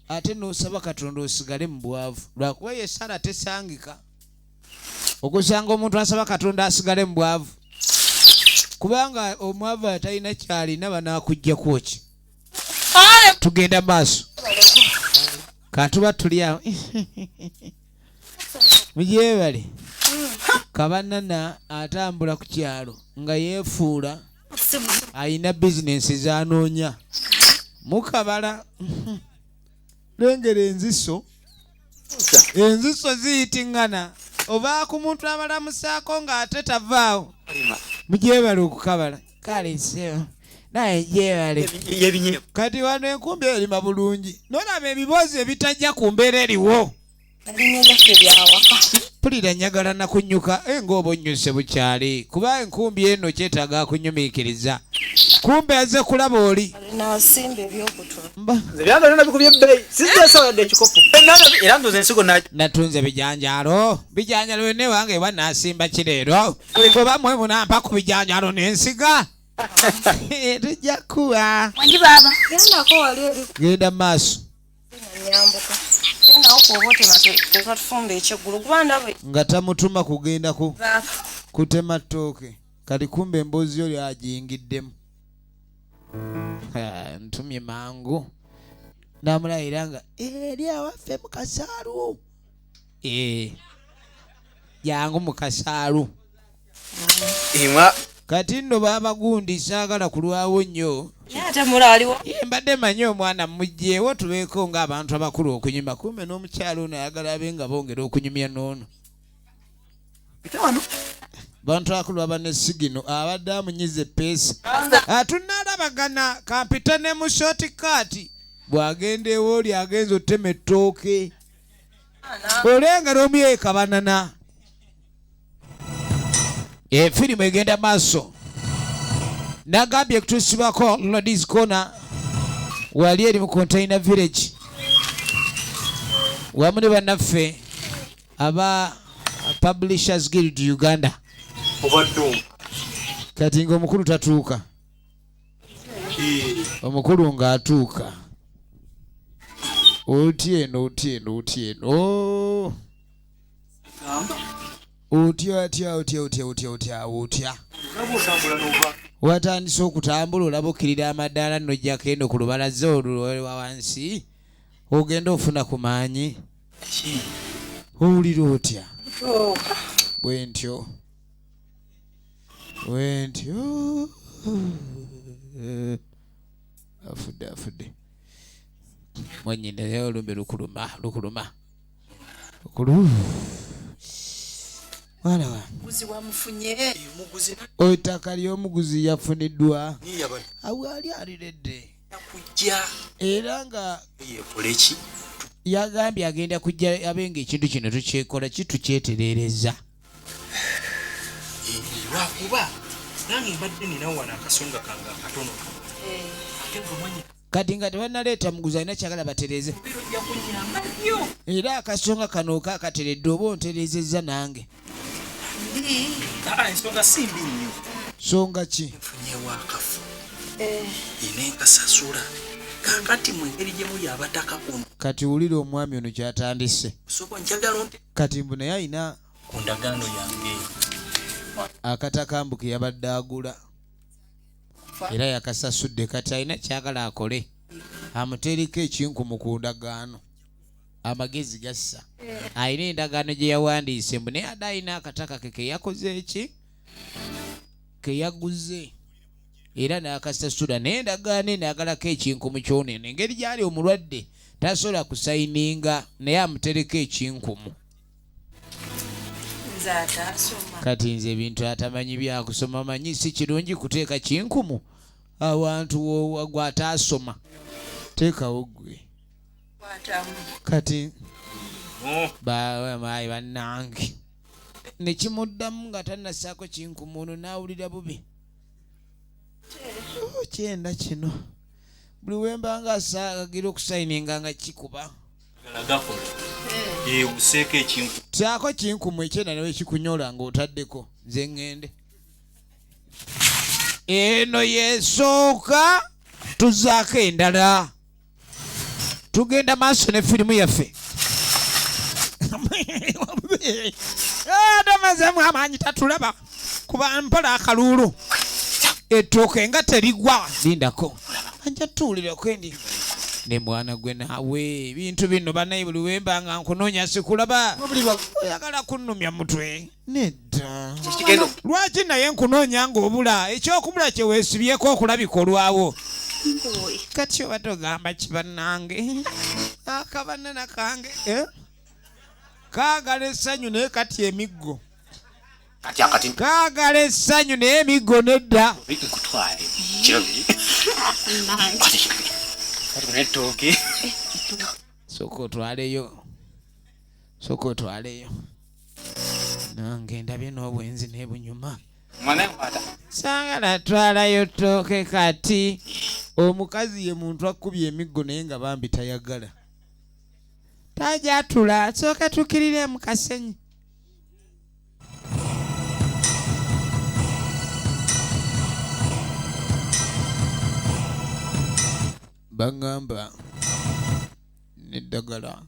ate n'osaba katonda osigale mu bwavu lwakuba ye Sara tesangika okusanga omuntu asaba katonda asigale mu bwavu kubanga omwavu atalina kyalina banakugjaku ki tugenda maaso katuba tuli awo mugyebale kabanana atambula ku kyalo nga yeefuula ayina bizinensi zanoonya mukabala lengera enziso ziyitingana oba ku muntu abalamusaako ng'ate tavaawo mugyebale okukabala kale seewo naye gyebale kati wano enkumbi erima bulungi nolaba ebibozi ebitajja ku mbeera eriwo pulira njagala nakunyuka ng'oba onnyuse bukyali kuba enkumbi eno kyetaaga akunyumiikiriza kumbe aze kulaba oli natunze bijanjalo wene wange ewa nasimba kireero oba mwe munampa ku bijanjalo nensiga tujja kuwa genda maaso nga tamutuma kugenda kutema ttooke kati kumbe emboozi yo lyagiyingiddemu ntumye mangu namulayira nga eri awaffe mu kasaalu jangu mu kasaalu kati nno babagundi saagala kulwawo nnyo mbadde manyi omwana mugjeewo tubeeko ng'abantu abakulu okunyuma kumbe n'omukyalo ono ayagala abe nga bongera okunyumya noono bantu akulu abanesigino abadde amunyiza epeesa tunaalabagana kampita ne mu shotikaati bw'agenda ewo oli agenza otema ettooke olengera omu yeekabanana efirimu egenda maaso nagambye kutusibako ladies corner wali eri mu container village wamu ne bannaffe aba Publishers Guild Uganda. Kati ng'omukulu tatuuka. Omukulu ng'atuuka. Otyeno. Otya. Watandise okutambula olaba okkirira amadaala nojjako eno ku lubalaza olwa wansi. Ogenda ofuna ku maanyi. Owulira otya? Bwentyo. Afudde. Mwanyina yayo olumbe lukuluma. Mwana wa. Muguzi wamufunye. Ettaka ly'omuguzi yafuniddwa. Awali aliredde. Yakujja. Era nga yekoleki. Yagambye agenda kujja abenga ekintu kino tukyekola kitukyetereereza. Lwakuba nange mbadde ninawo wano akasonga kange akatono. Kati nga tebannaleeta muguzi alina kyagala batereeze. Era akasonga kano kaakateredde oba ontereezezza nange. Ensonga simbi nnyo. Songa ki? Nfunyewo akafu. Nenkasasula. Kakati mu ngeri gye muli abataka kuno. Kati wulira omwami ono kyatandise. Soko njagala onte. Kati mbu naye alina ku ndagaano yange. Akatakambu ke yabadde agula. Era yakasasudde kati alina kyagala akole. Amuteereko ekinkumu ku ndagaano. Amagezi gassa. Alina endagaano gye yawandiise mbu naye adde alina akataka ke yakoze eki? Ke yaguze. Era n'akasasula n'endagaano enaagalako ekinkumu ky'oneno. Engeri gy'ali omulwadde tasobola kusayininga naye amutereko ekinkumu. Kati nze ebintu atamanyi byakusoma manyi si kirungi kuteeka kinkumu awantu gw'ataasoma. Teekawo ggwe. Kati maayi bannange ne kimuddamu nga tannassaako kinkumu ono n'awulira bubi. Kyenda kino buli wembanga agira okusayininga nga kikuba useeko ekinkumu. Kyako kinkumu ekyenda newe kikunyola ng'otaddeko nze ŋŋende. Eno yesooka tuzaako endala. Tugenda maaso ne firimu yaffe. Tomazemu amaanyi tatulaba kuba mpola akaluulu. Ettooke nga terigwa lindako. Anja tuwulireko endi. Ne mwana gwe naawe ebintu bino bannaye buli wemba nga nkunoonya sikulaba. Oyagala kunnumya mutwe. Nedda. Lwaki naye nkunoonya ng'obula ekyokubula kye weesibyeko okulabika olwawo. Kati oba togamba kibannange. Akabanana kange. Kaagala essanyu naye kati emiggo. Kaagala essanyu naye emiggo nedda. Nkutwale. Kirabiri. Netooke. Soko otwaleyo. Nange ndabye n'obwenzi n'ebunyuma. Saagala twalayo ttooke kati. Omukazi ye muntu akubye emiggo naye nga bambi tayagala. Tajatula sooka tukirire mu kasenyi. Bangamba n'eddagala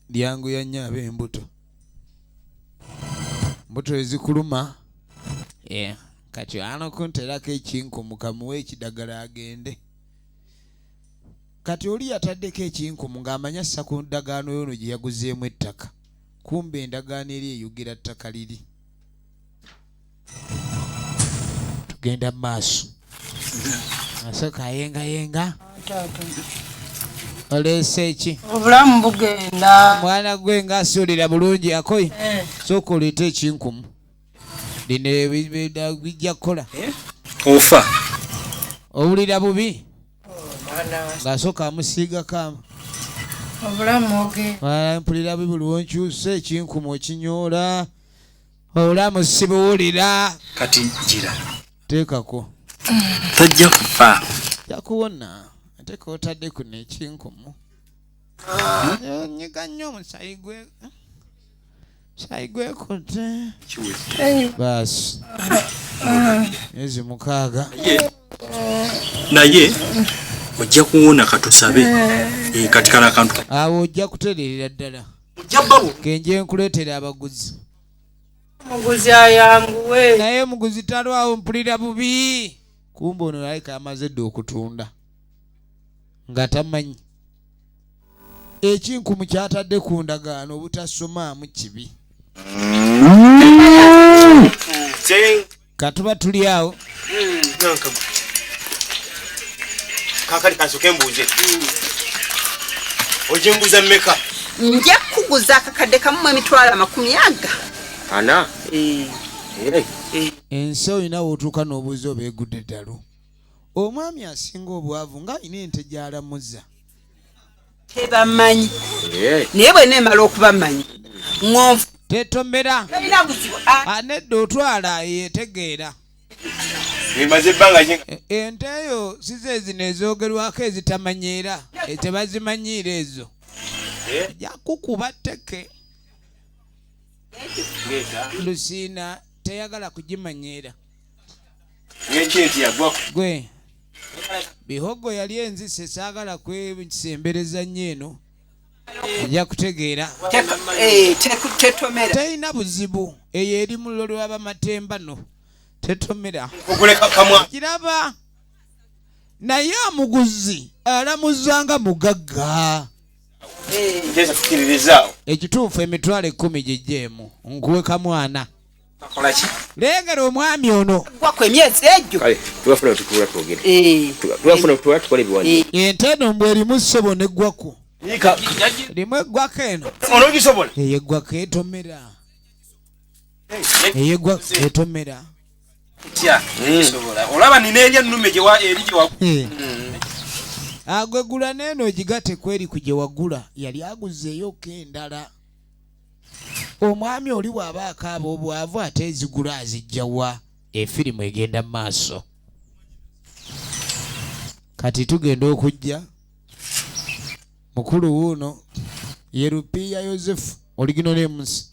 lyangu yannyo ab'embuto. Mbuto ezikuluma. Kati ano kunterako ekinkumu kamuwe ekidagala agende. Kati oli yataddeko ekinkumu ng'amanya assa ku ndagaano yono gye yaguzeemu ettaka. Kumbe endagaano eri eyogera ttaka liri. Tugenda mu maaso. Asooka yenga. Oleese eki? Obulamu bugenda. Mwana gwe ng'asuulira bulungi akoyi. Sooka oleete ekinkumu. Lino bijja kukola. Ofa. Owulira bubi? Ng'asooka amusiigako. Obulamu ogenda. Mpulira bubi buli wonkyusa ekinkumu okinyoola. Obulamu sibuwulira. Kati gira. Teekako. tajja kufa yakuwona ate kootadde kuno ekinkumu nyiga nnyo omusayi gwekutte baasi myezi 6 naye ojja kuwona katusabe kati kana akantu awo ojja kutereerera ddala genje nkuleetera abaguzi Muguzi ayanguwe. naye muguzi talwawo mpulira bubi kumba ono alayika amaze dde okutunda nga tamanyi ekinkumu kyatadde ku ndagaano obutasomaamu kibi katuba tuli awo kakali kansoke mbuuze ojembuza mmeka nja kuguza akakadde kamu 40 ana ensi olina wootuuka n'obuuzi obeegudde ddalo omwami asinga obwavu ng'alina ente gy'alamuza tebamanyi naye bwena emala okubamanyi ŋonfu tetomera talina buzibu anedda otwala yeetegeera bimaze ebbanga ente eyo size zino ezoogerwako ezitamanyiira tebazimanyiira ezo jakukuba tteke lusiina teyagala kugimanyiira ng'ekinti yagwa gwe bihogo yali enzise saagala kwesembereza nnyo eno ejja kutegeera tetomera terina buzibu eyo eri mu lolo lw'abamatemba no tetomera okuleka kamwa kiraba naye omuguzi alamuzanga mugagga ngeza tukiririzaawo ekituufu 10,000 gyegyeemu nkuweka mwana akolaki lengera omwami ono gwako emyezi egyo kale tubafuna tukula twogere tubafuna tukole ebiwani ente eno mbwe erimu ssebo neggwako erimu eggwako eno onogisobola eyo eggwako etomera eyo eggwako etomera tya sobola olaba nina erya nnume eri gyewa agwegula neeno ogigate kweri ku gye wagula yali aguzeeyoko endala omwami oli bw'aba akaaba obwavu ate ezigula azijjawa efirimu egenda mu maaso kati tugenda okujja mukulu wuuno ye Rupiya Yozefu original names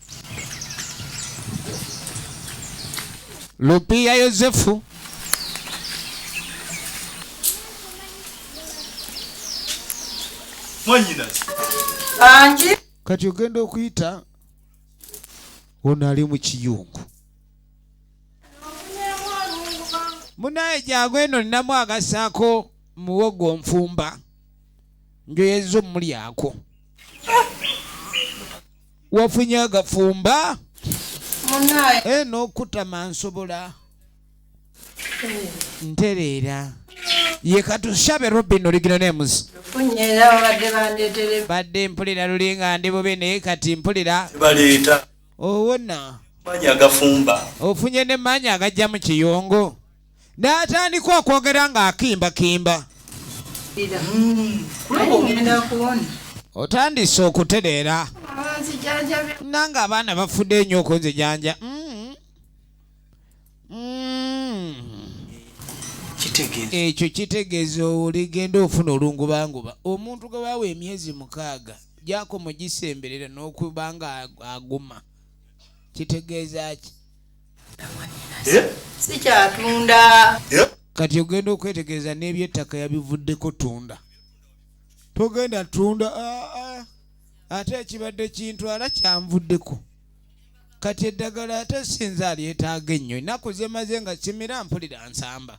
Rupiya Yozefu Anji. kati ogenda okuyita ono ali mu kiyungu munaye jagwe eno ninamu agasaako muwogo nfumba njoyezo mulyako wafunye agafumba Munaye. n'okutama nsobola ntereera ye katushabe Robin original names Funyera badde bandetere. badde mpulira lulinga ndi bubi naye kati mpulira baleeta owona manya agafumba ofunye ne manya agajja mu kiyongo n'atandika okwogera ng'akimbakimba Ngenda kuwona. otandise okutereera Abanzijanjabe. nange abaana bafudde ennyo okunzijanja kitegeeza ekyo kitegeeza oligenda ofuna olungubanguba omuntu gwe baawa emyezi 6 gyako mugisemberera n'okuba nga aguma kitegeeza ki Sikyatunda. kati ogenda okwetegereza n'ebyettaka yabivuddeko tunda togenda tunda ate ekibadde kintwala kyanvuddeko kati eddagala ate sinza alyetaaga ennyo ennaku zemaze nga simira mpulira nsamba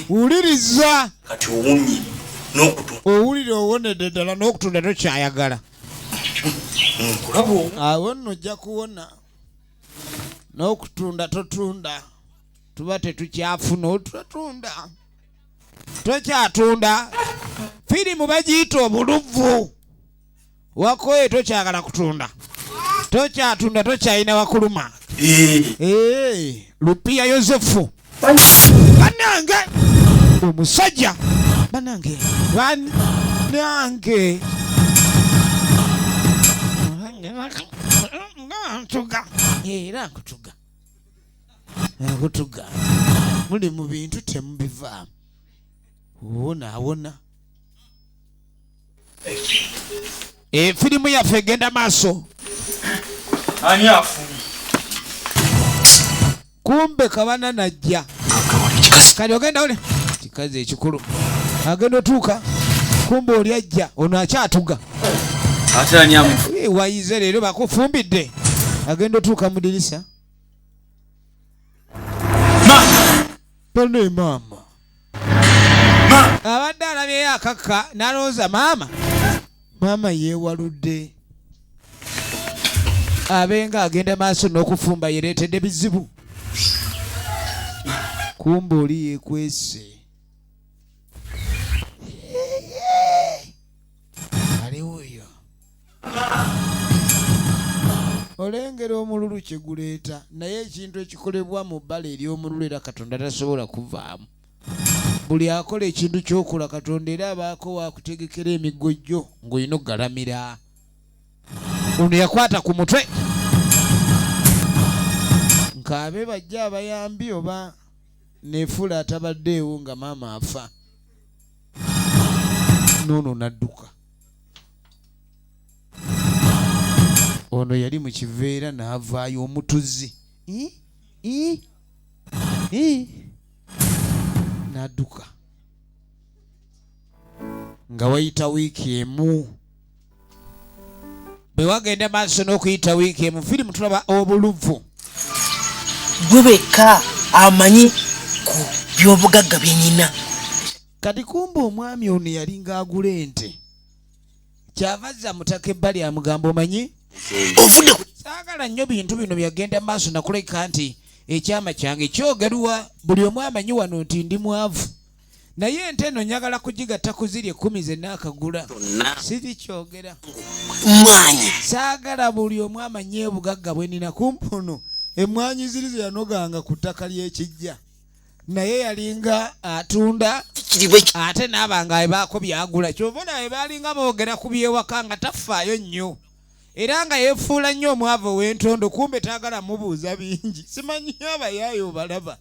wuliriza kati owunyi n'okutunda owulire owonedde ddala n'okutunda tokyayagala awo nno ojja kuwona n'okutunda totunda tuba tetukyafuna otutunda tokyatunda firimu bagiyita obuluvu wakoye tokyagala kutunda tokyatunda tokyayina wakuluma Rupiya Yozefu banange omusajja banange banange ntuga era nkutuga Akutugamba muli mu bintu temubivaamu. Wona. Firimu yaffe egenda maaso. Ani afu? Kumbe kabana najja. Kali ogenda ole. Kikazi ekikulu. Agenda otuuka. Kumbe oli ajja. Ono akyatuga. Ate ani amu? Wayize leero bakufumbidde. Agenda otuuka mu dirisa. Pone mama. Abadde alabyeyo akakka n'alowooza maama yeewaludde. Abenga agenda maaso n'okufumba yereetedde bizibu. Kumbe oli yeekwese. Aliwuyo. Olengera omululu kye guleeta naye ekintu ekikolebwa mu bbala ery'omululu era Katonda tasobola kuvaamu. Buli akola ekintu ky'okola Katonda era abaako waakutegekera emigojjo ng'olina okugalamira. Ono yakwata ku mutwe. Nkaabe bajja abayambi oba neefula atabaddeewo nga maama afa. Noono nadduka. Ono yali mu kiveera n'avaayo omutuzi. N'adduka. Nga wayita wiiki emu. Bwe wagenda maaso n'okuyita wiiki emu firimu tulaba Obuluvu. Gwe wekka amanyi ku by'obugagga bye nnina. Kati kumbe omwami ono yalinga agula ente. Kyava azza mutaka ebbali amugamba omanyi? Ovudde ku saagala nnyo bintu bino byagenda maaso nakuleka nti ekyama kyange kyogerwa buli omu amanyi wano nti ndi mwavu. Naye ente eno njagala kugigatta ku ziri 10 ze naakagula. Siri kyogera. mwanyi. Saagala buli omu amanye obugagga bwe nnina. Kumpono emmwanyi ziri ze yanoganga ku ttaka ly'ekijja. Naye yalinga atunda ate n'abanga ebaako byagula. Kyova naye baalinga boogera ku byewaka nga tafaayo nnyo. Era nga yeefuula nnyo omwavu ow'entondo kumbe taagala mubuuza bingi. Simanyi abayaayo balaba.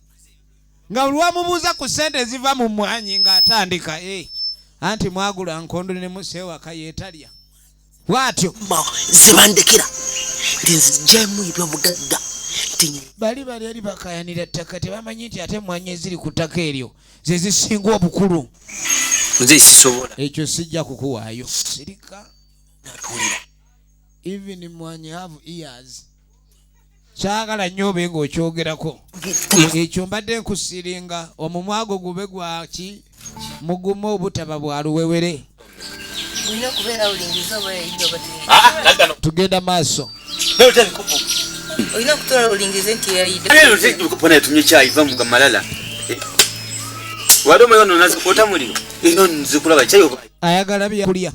Nga lwamubuuza ku ssente ziva mu mmwanyi ng'atandika anti mwagula nkondo ne museewaka yeetalya. Bw'atyo zibandekera nti nzigyamu ebyobugagga. bali eri bakayanira ttaka tebamanyi nti ate emmwanyi eziri ku ttaka eryo ze zisinga obukulu. Nze sisobola. Ekyo sijja kukuwaayo. Sirika. Even emmwanyi have ears. Kyagala nnyo obe ng'okyogerako. Ekyo mbadde nkusiringa omumwago gube gwaki mugumu obutaba bwa luwewere. Olina okubeera olingiza oba yayidde. Tugenda maaso. Olina okutola olingize nti yayidde. Pona yatumye kyayi va mu gamalala. Wali omuyo nonazi kwota muliro. Ino nzikulaba kyayi oba. Ayagala byakulya.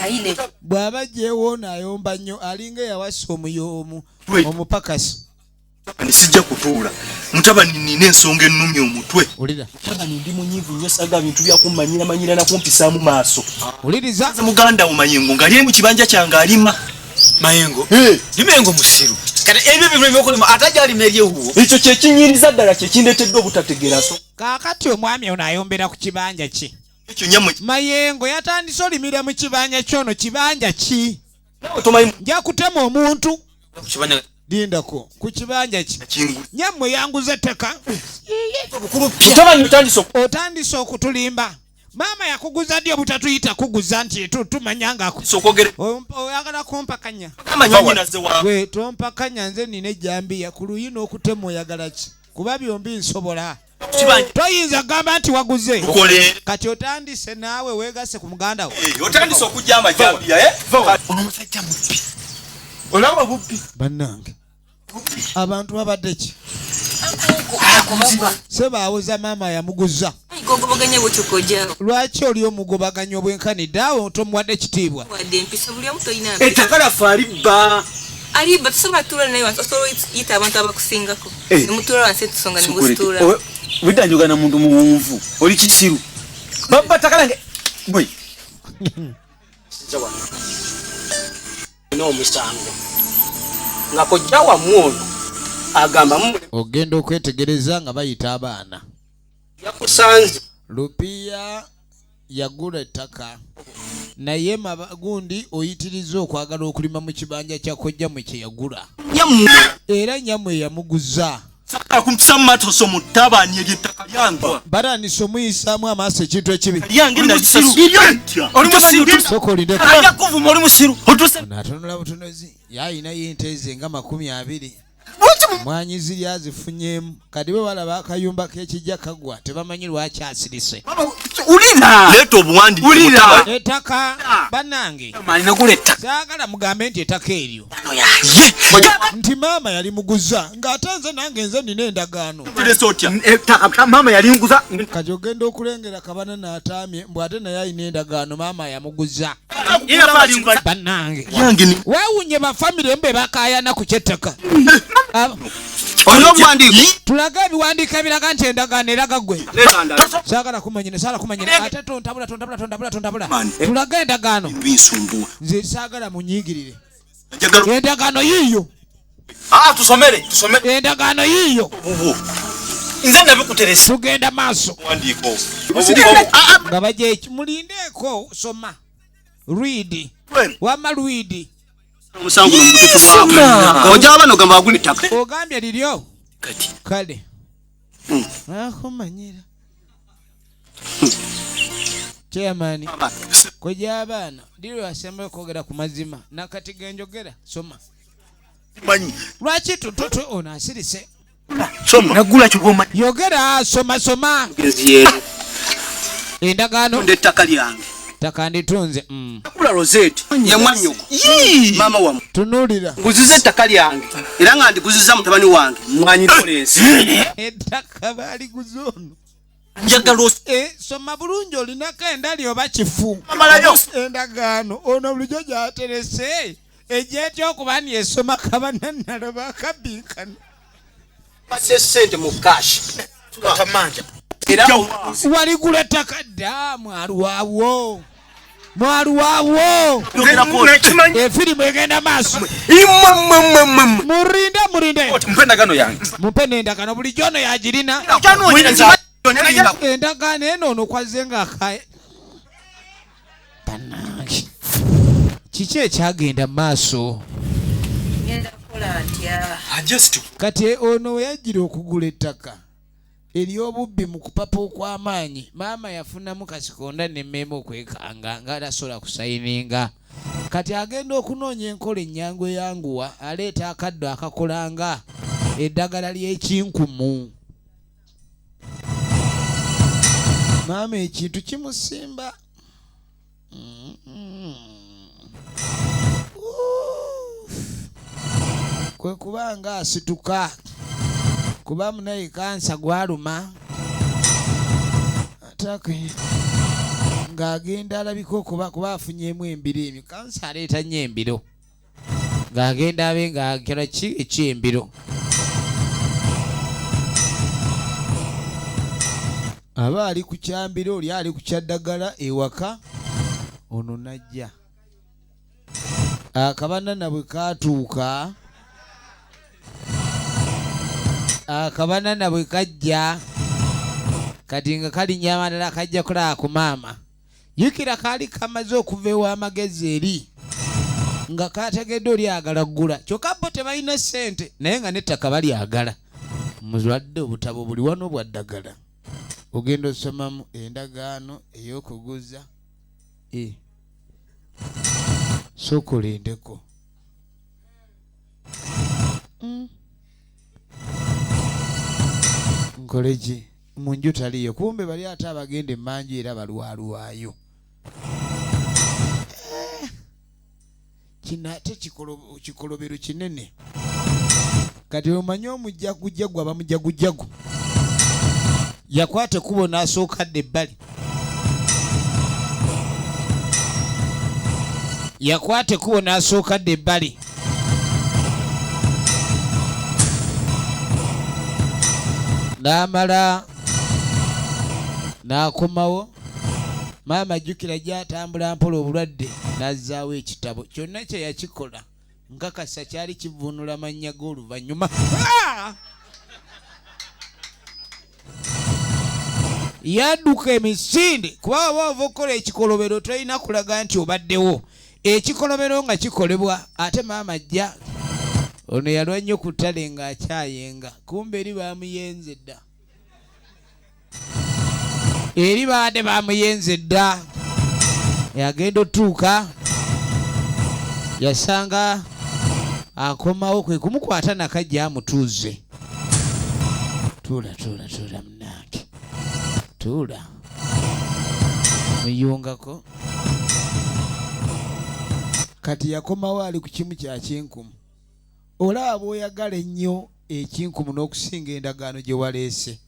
Ayine. Bw'aba gyewo n'ayomba nnyo alinga eyawasa omuyoomu omupakasi. Sijja kutuula. Mutabani nina ensonga ennumya omutwe. Ulira. Mutabani ndi munyiivu nnyo saga bintu byakummanyira na kumpisaamu maaso. Uliriza. Muganda wo Mayengo ng'ali mu kibanja kyange alima. Mayengo? Ni Mayengo musiru. Kati ebyo bino ebyokulima atajali merye huo. Ekyo kye kinyindiza ddala kye kindeetedde obutategeera so. Kaakati omwami ono ayombera ku kibanja ki? Ekyo nnyamwe. Mayengo yatandise olimira mu kibanja kyono kibanja ki? Tomanyi nja kutema omuntu. Kibanja Lindako ku kibanja ki? Nyammwe yanguza ettaka. Mutabani Otandise okutulimba. Maama yakuguza ddi obutatuyita kuguza nti tumanya nga oyagala kumpakanya. Gwe tompakanya nze nina ejjambiya ku luyina okutema oyagala ki? Kuba byombi nsobola. Toyinza gamba nti waguze. Kati otandise naawe weegase ku muganda wo. Otandise okujja amajjambiya Omusajja mubbi. Olaba bubbi. Bannange. Abantu babadde ki? Seba awuza maama yamuguza. Ogobaganya bw'otukoja. Lwaki oli omugobaganya obwenkanidde awo tomuwadde kitiibwa? Wadde empisa buli omu toyina mpisa. Ettaka laffe alibba. Alibba tusobola tuula naye wansi osobola yita abantu abakusingako. Nemutuula wansi tusonga ne muzituula. Widanjogana muntu muwunvu. Oli kisiru. Baba takalange. Boy. N'omusango nga kojja wamu ono agamba ogenda okwetegereza nga bayita abaana yakusanze Lupiya yagula ettaka naye magundi oyitiriza okwagala okulima mu kibanja kya kojja mwe kye yagula era nyamwe yamuguza saka kumpisa matoso mutabani eby'ettaka lyange baranisa omuyisaamu amaaso ekintu ekibi lyange oli musiru soko olindeko ajja kuvuma oli musiru n'atonula butunuzi yayinayo ente ze nga 20 mwanyi ziri azifunyemu kati bwe balaba akayumba k'ekijja kagwa tebamanyi lwaki asirise ulira leeta obuwandiike ulira ettaka bannange nagula ettaka saagala mugambe nti ettaka eryo nti maama yali muguza ng'ate nze nange nze nina endagaano ettaka maama yali nguza kati ogenda okulengera kabana n'ataamye mbw ate naye alina endagaano maama yamuguza bannange weewunye bafamire mbe bakaayana ku kyettaka olina obuwandiiko tulaga ebiwandiiko ebiraga nti endagaano eraga ggwe saagala kumanyine ate tontabula tulaga endagaano nze saagala munyiigirire endagaano yiiyo tusomere endagaano yiiyo nze nabikuteresa tugenda maaso nga bajja mulindeeko soma read wama read omusango nomutufu ojja bano gamba agula ettaka ogambye liryo kale akumanyira chairman kojja abaana liryo asembayo kwogera ku mazima nakati genjogera soma lwaki tututu ono asirise nagula kiboma yogera soma endagaano ettaka lyange ttaka nditunze nakula rosette yamwanyuko maama wamu tunuulira nguziza ettaka lyange era nga ndiguziza mutabani wange mwanyi polensi ettaka baaliguza ono njagala soma bulungi olinako endali oba kifu endagaano ono bulijjo gyaterese egyetya okuba nyesoma kabanannalo bakabinkana badde ssente mu kashi tamanja era waligula ettaka dda mwaluwaawo efirimu egenda maaso murinde mpendagano yange mumpe n'endagaano bulijjo ono yagirina endagaano eno ono kwaze nga akaye bannange kiki ekyagenda maaso kati ono weyajjira okugula ettaka ery'obubbi mu kupapa okw'amaanyi maama yafunamu kasikonda nemmeema okwekanga nga tasobola kusayininga kati agenda okunoonya enkola ennyangu eyanguwa aleeta akaddo akakolanga eddagala ly'ekinkumu maama ekintu kimusimba kwe kubanga asituka kuba munaye kansa gwaluma atake ng'agenda alabika kuba afunyemu embiro kansa aleeta nnyo embiro ng'agenda abe ng'akira ki ekyembiro aba ali ku kyambiro oli ali ku kyaddagala ewaka ono najja akabanana bwe kaatuuka akabanana bwe kajja kati nga kalinnya amalala kajja kulaba ku maama yukira kaali kamaze okuva ew'amagezi eri nga kategedde oli agala ggula kyokka bo tebalina ssente naye nga n'ettaka balyagala mulwadde obutabo buli wano bwa ddagala ogenda osomamu endagaano ey'okuguza sokolendeko nkoleki munju taliyo kumbe bali ate abagenda emmanju era balwaluwayo kino ate kikolobero kinene kati omanyi omujjagujjagu aba mujjagujjagu yakwata ekkubo n'asookadde ebbali yakwata ekkubo n'asookadde ebbali n'amala n'akomawo maama ajjukira gy'atambula mpola obulwadde n'azzaawo ekitabo kyonna kye yakikola nkakasa kyali kivunula mannya g'oluvannyuma yadduka emisinde kuba oba ova okukola ekikolobero tolina kulaga nti obaddewo ekikolobero nga kikolebwa ate maama ajja ono yalwa nnyo ku ttale ng'akyayenga kumbe eri baamuyenze dda eri baadde baamuyenze dda yagenda otuuka yasanga akomawo kwe kumukwata nakajja amutuuze tuula munange tuula muyungako kati yakomawo ali ku kimu kya kinkumu olaba oyagala ennyo ekinkumu n'okusinga endagaano gye waleese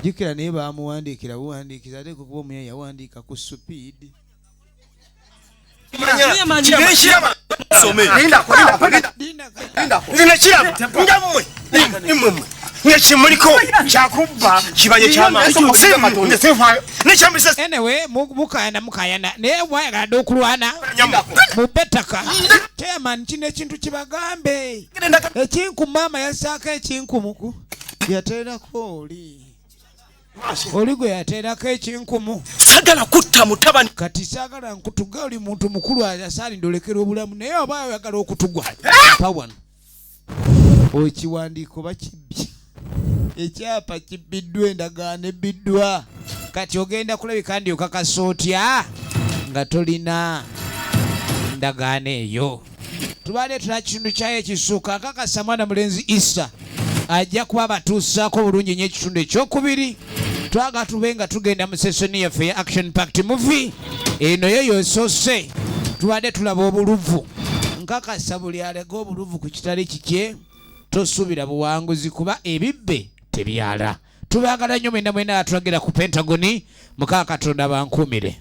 jjukira naye baamuwandiikira buwandiikiza ate kuba omuya yawandiika ku supiidi anyway mukayana naye mwayagadde okulwana mubetaka chairman kino ekintu kibagambe ekinkumu maama yasaako ekinkumuku yateerako oli gwe yateerako ekinkumu sagala kutta mutabani kati saagala nkutuga oli muntu mukulu asaalinda olekera obulamu naye oba oyagala okutugwa pawano okiwandiiko bakibbye ekyapa kibbiddwa endagaano ebbiddwa kati ogenda kulabika ndi okakasa otya nga tolina ndagaano eyo tubadde tula kitundu kyayo ekisukka akakasa mwana mulenzi Isa ajja kuba batuusaako bulungi nnyo ekitundu ekyokubiri twaga tube nga tugenda mu sesoni yaffe ya action packed movie eno yo yosoose tubadde tulaba obuluvu nkakasa buli alega obuluvu ku kitale kikye tosuubira buwanguzi kuba ebibbe tebyala tubaagala nnyo mwena mwena atulagira ku Pentagoni mukaa Katonda bankuumire